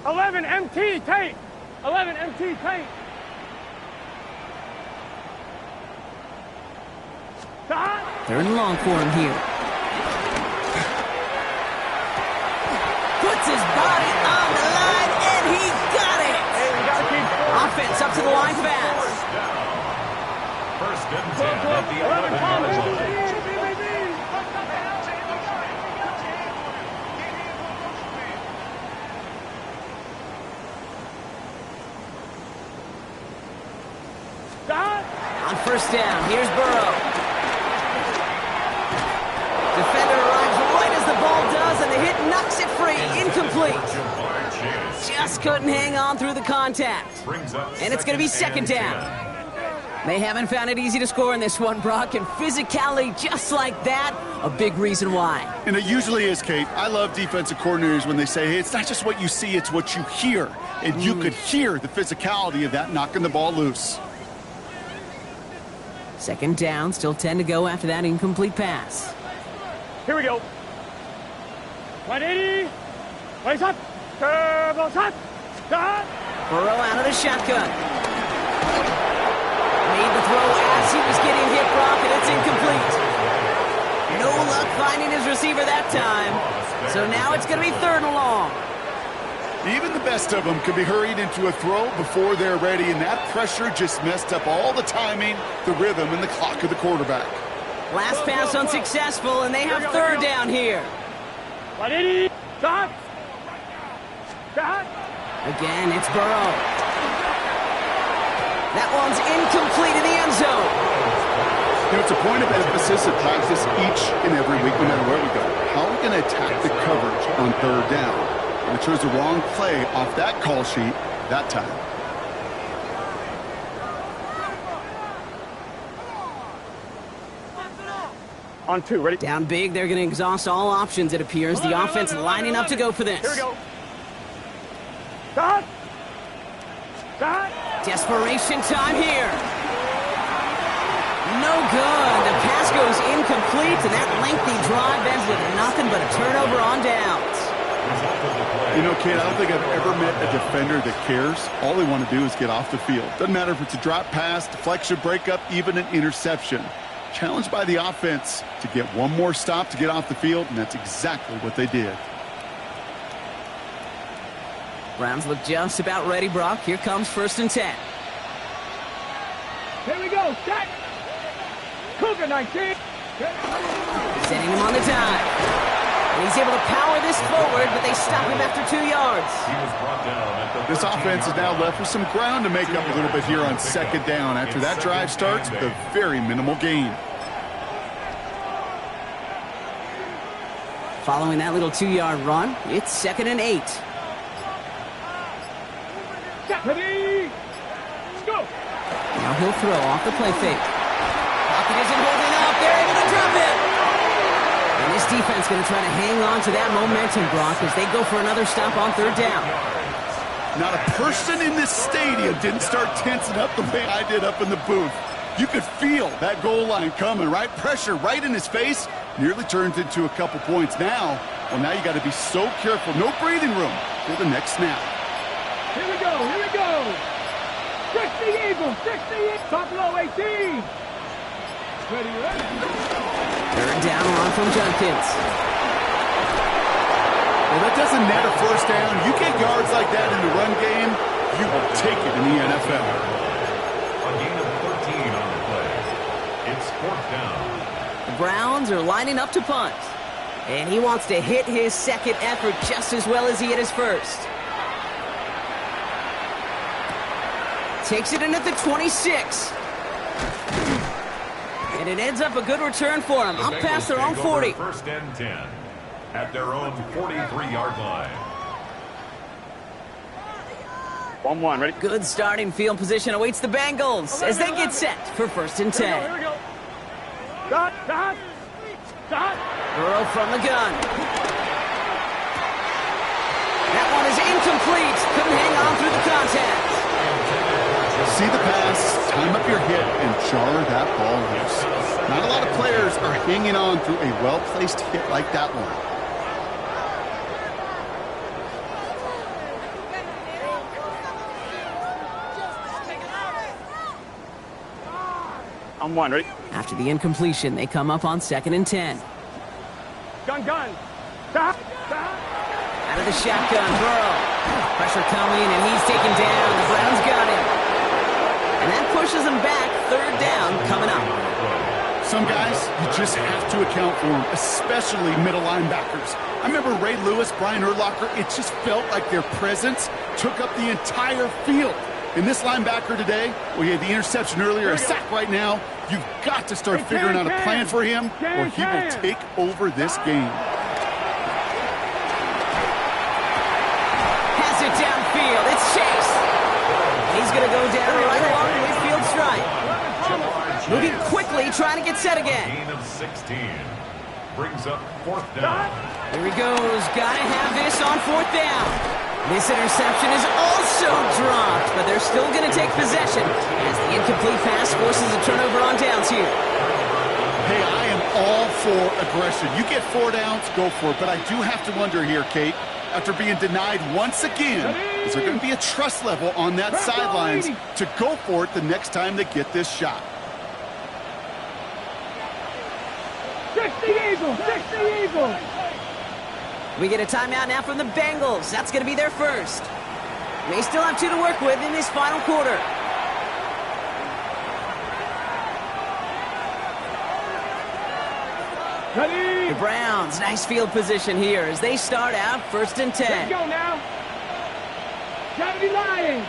Eleven MT tape. 11 MT tape. Third and long for him here. Puts his body on the line, and he got it. Hey, we gotta keep scoring. Offense up to the line fast. First and 10 at the 11-yard line. On first down, here's Burrow. Defender arrives right as the ball does, and the hit knocks it free. Incomplete. Just couldn't hang on through the contact. And it's going to be second down. They haven't found it easy to score in this one, Brock, and physicality just like that, a big reason why. And it usually is, Kate. I love defensive coordinators when they say, hey, it's not just what you see, it's what you hear. And you could hear the physicality of that knocking the ball loose. Second down, still 10 to go after that incomplete pass. Here we go. 180. Place up. Turbo shot. Shot. Burrow out of the shotgun. Made the throw as he was getting hit, Brock, and it's incomplete. No luck finding his receiver that time. So now it's going to be 3rd and long. Even the best of them could be hurried into a throw before they're ready, and that pressure just messed up all the timing, the rhythm, and the clock of the quarterback. Last pass unsuccessful, and they have 3rd down here. 180. Shot. Shot. Again, it's Burrow. That one's incomplete in the end zone. You know, it's a point of emphasis at practice each and every week, no matter where we go. How are we going to attack the coverage on 3rd down? And it chose the wrong play off that call sheet that time. On 2, ready? Down big, they're going to exhaust all options, it appears. The offense lining up to go for this. Here we go. Shot. Shot. Desperation time here. No good. The pass goes incomplete, and that lengthy drive ends with nothing but a turnover on downs. You know, kid, I don't think I've ever met a defender that cares. All they want to do is get off the field. Doesn't matter if it's a drop pass, deflection, breakup, even an interception. Challenged by the offense to get one more stop to get off the field, and that's exactly what they did. Browns look just about ready, Brock. Here comes 1st and 10. Here we go. Set. Cougar 19. Sending him on the dive. And he's able to power this forward, but they stop him after 2 yards. He was brought down at the This offense is now left with some ground to make up a little bit here on 2nd down after that drive starts with a very minimal gain. Following that little 2-yard run, it's 2nd and 8. Ready. Let's go. Now he'll throw off the play fake. Pocket isn't holding up. They're able to drop it. And this defense going to try to hang on to that momentum, Brock, as they go for another stop on 3rd down. Not a person in this stadium didn't start tensing up the way I did up in the booth. You could feel that goal line coming, right? Pressure right in his face. Nearly turned into a couple points. Now you got to be so careful. No breathing room for the next snap. Here we go. Here we go. 60 Eagles. 60 top low 18. Ready, ready. 3rd down run from Junkins. Well, that doesn't net a 1st down. You get yards like that in the run game, you will take it in the NFL. A gain of 13 on the play. It's 4th down. The Browns are lining up to punt. And he wants to hit his 2nd effort just as well as he hit his 1st. Takes it in at the 26. And it ends up a good return for him. Up past their own 40. 1st and 10 at their own 43-yard line. 1-1, ready? Good starting field position awaits the Bengals as they get set for 1st and 10. Here we go. Shot, shot, shot. Burrow from the gun. That one is incomplete. Couldn't hang on through the contact. See the pass, time up your hit, and jar that ball loose. Not a lot of players are hanging on through a well-placed hit like that one. I'm 1, ready? After the incompletion, they come up on 2nd and 10. Gun, gun. Stop, stop. Out of the shotgun, Burrow. Pressure coming, and he's taken down. The Browns got him. And that pushes them back. 3rd down coming up. Some guys, you just have to account for them, especially middle linebackers. I remember Ray Lewis, Brian Urlacher, it just felt like their presence took up the entire field. And this linebacker today, well, he had the interception earlier, a sack right now. You've got to start figuring out a plan for him, or he will take over this game. Has it downfield. It's Chase. He's going to go down right along the midfield stripe. Moving quickly, trying to get set again. Gain of 16. Brings up 4th down. Here he goes. Got to have this on 4th down. This interception is also dropped, but they're still going to take possession as the incomplete pass forces a turnover on downs here. Hey, I am all for aggression. You get 4 downs, go for it. But I do have to wonder here, Kate, after being denied once again, is there going to be a trust level on that sidelines to go for it the next time they get this shot? 60 Eagles! 60 Eagles! We get a timeout now from the Bengals. That's going to be their first. They still have 2 to work with in this final quarter. Ready? The Browns, nice field position here as they start out 1st and 10. Let's go now. Gotta be lying.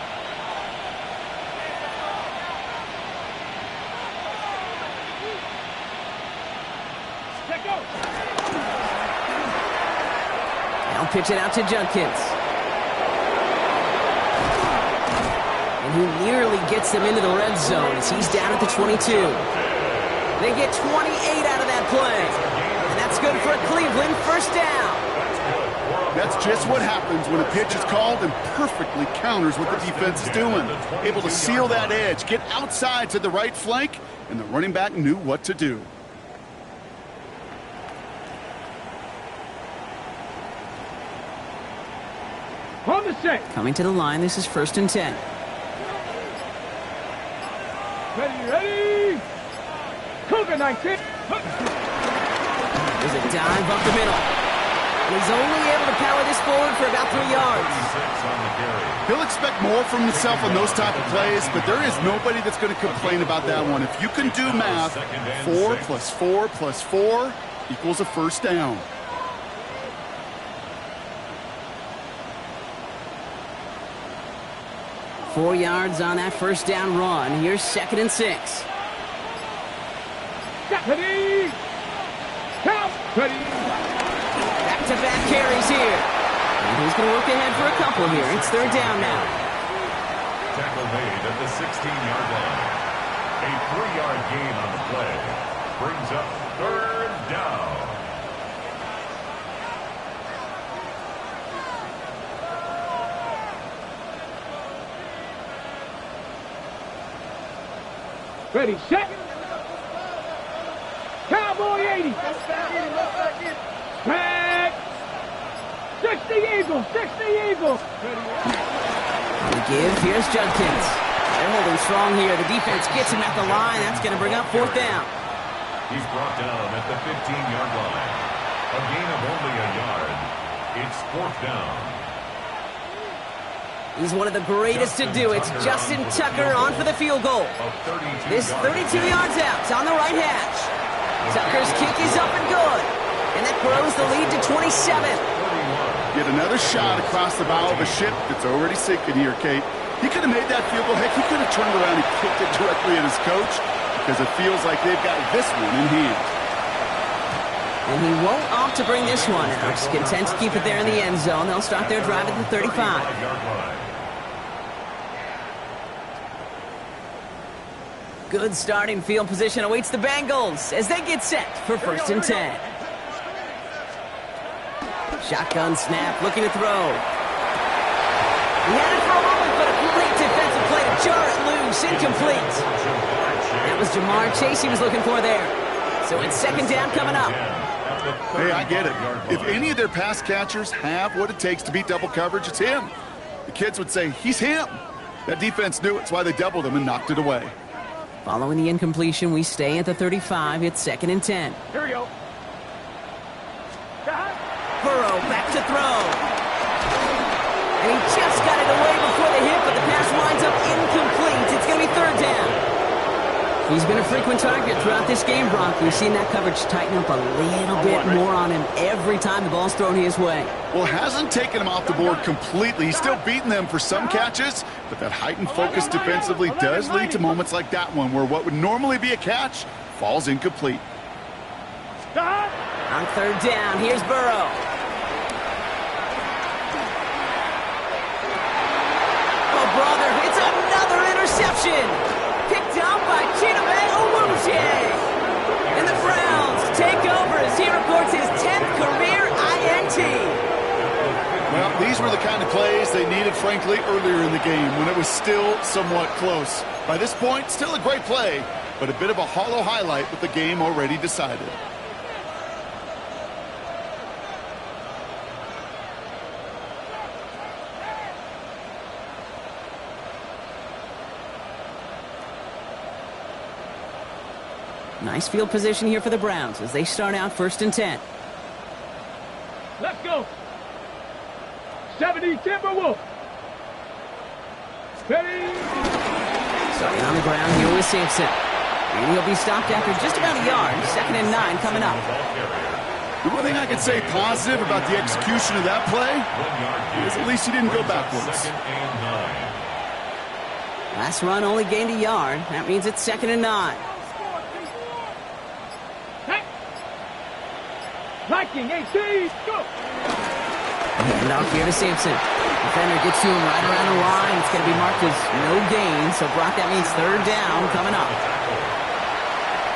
Let go. Now pitch it out to Junkins. And he nearly gets them into the red zone as he's down at the 22. They get 28 out of that play. And that's good for a Cleveland 1st down. That's just what happens when a pitch is called and perfectly counters what the defense is doing. Able to seal that edge, get outside to the right flank, and the running back knew what to do. On the set. Coming to the line, this is 1st and 10. Ready? Cougar 19. There's a dive up the middle. And he's only able to power this forward for about 3 yards. He'll expect more from himself on those type of plays, but there is nobody that's going to complain about that one. If you can do math, 4 plus 4 plus 4 equals a 1st down. Four yards on that 1st down run. Here's 2nd and 6. Ready? Count. Ready? Back-to-back carries here. And he's going to work ahead for a couple here. It's 3rd down now. Tackle made at the 16-yard line. A 3-yard gain on the play brings up 3rd down. Ready, set. Cowboy 80. Back. 60 Eagles, 60 Eagles. We give, here's Junkins. They're holding strong here. The defense gets him at the line. That's going to bring up 4th down. He's brought down at the 15-yard line. A gain of only a yard. It's 4th down. He's one of the greatest to do it. It's Justin Tucker on for the field goal. This 32 yards out. It's on the right hash. Tucker's kick is up and good. And that grows the lead to 27. Yet another shot across the bow of a ship that's already sinking here, Kate. He could have made that field goal. Heck, he could have turned around and kicked it directly at his coach because it feels like they've got this one in hand. And he won't opt to bring this one out. He's content to keep it there in the end zone. They'll start their drive at the 35. Good starting field position awaits the Bengals as they get set for 1st and 10. Shotgun snap, looking to throw. He had it for a moment, but a great defensive play to jar it loose, incomplete. That was Jamar Chase he was looking for there. So it's 2nd down coming up. Hey, I get it. If any of their pass catchers have what it takes to beat double coverage, it's him. The kids would say, he's him. That defense knew it's why they doubled him and knocked it away. Following the incompletion, we stay at the 35. It's 2nd and 10. Here we go. Burrow back to throw. And he just got it away before the hit, but the pass winds up incomplete. It's going to be 3rd down. He's been a frequent target throughout this game, Brock. We've seen that coverage tighten up a little bit more on him every time the ball's thrown his way. Well, it hasn't taken him off the board completely. He's still beating them for some catches, but that heightened focus defensively does lead to moments like that one where what would normally be a catch falls incomplete. On 3rd down, here's Burrow. Oh, brother, it's another interception. Picked up by Chidobe Awuzie. And the Browns take over as he records his 10th career INT. Well, these were the kind of plays they needed, frankly, earlier in the game when it was still somewhat close. By this point, still a great play, but a bit of a hollow highlight with the game already decided. Nice field position here for the Browns as they start out 1st and 10. Let's go. 70 Timberwolves. Ready. Starting on the ground here with Sampson. And he'll be stopped after just about a yard. 2nd and 9 coming up. The one thing I can say positive about the execution of that play is at least he didn't go backwards. Last run only gained a yard. That means it's 2nd and 9. Viking 18, go! And off here to Sampson. Defender gets to him right around the line. It's going to be marked as no gain. So, Brock, that means 3rd down coming up.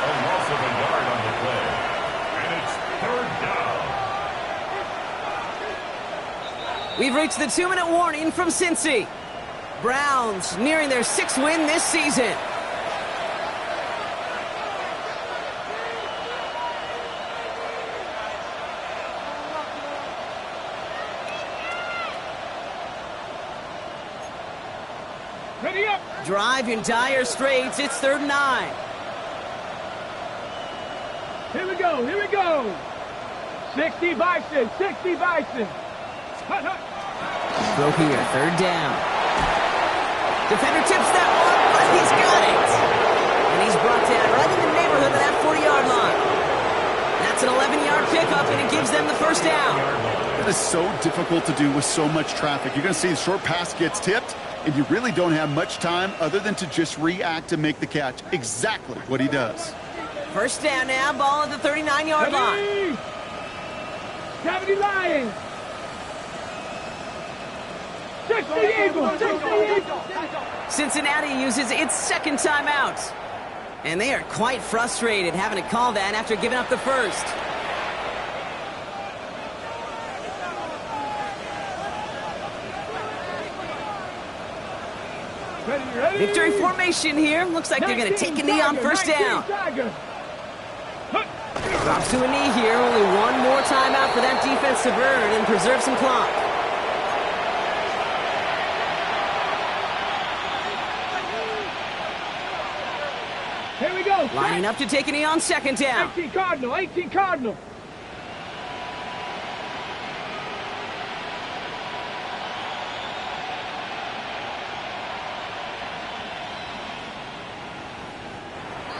A loss of a yard on the play. And it's 3rd down. We've reached the 2-minute warning from Cincy. Browns nearing their 6th win this season. Ready up! Drive in dire straits. It's 3rd and 9. Here we go, here we go! 60 Bison, 60 Bison! Hut, hut. Throw here, 3rd down. Defender tips that one, but he's got it! And he's brought down right in the neighborhood of that 40-yard line. That's an 11-yard pickup, and it gives them the 1st down. That is so difficult to do with so much traffic. You're going to see the short pass gets tipped, and you really don't have much time other than to just react and make the catch. Exactly what he does. 1st down now, ball at the 39-yard line. 70 Lions! 60 Eagles! 60 Eagles! Cincinnati uses its 2nd timeout. And they are quite frustrated having to call that after giving up the 1st. Ready. Victory formation here. Looks like they're going to take a knee on 1st down. Drops to a knee here. Only one more timeout for that defense to burn and preserve some clock. Here we go. Lining up to take a knee on 2nd down. 18 Cardinal, 18 Cardinal.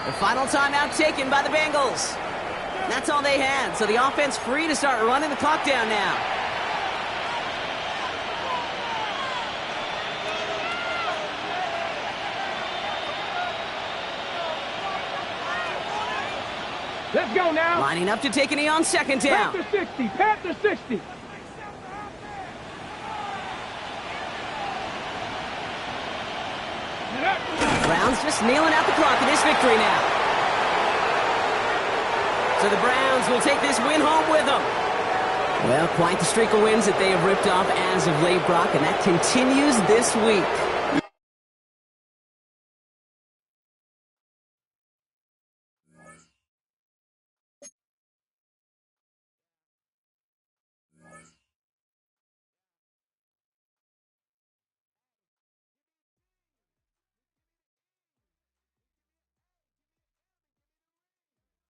The final timeout taken by the Bengals. That's all they had, so the offense free to start running the clock down now. Let's go now. Lining up to take a knee on 2nd down. Panther 60, Panther 60. Browns just kneeling out the clock in this victory now. So the Browns will take this win home with them. Well, quite the streak of wins that they have ripped off as of late, Brock, and that continues this week.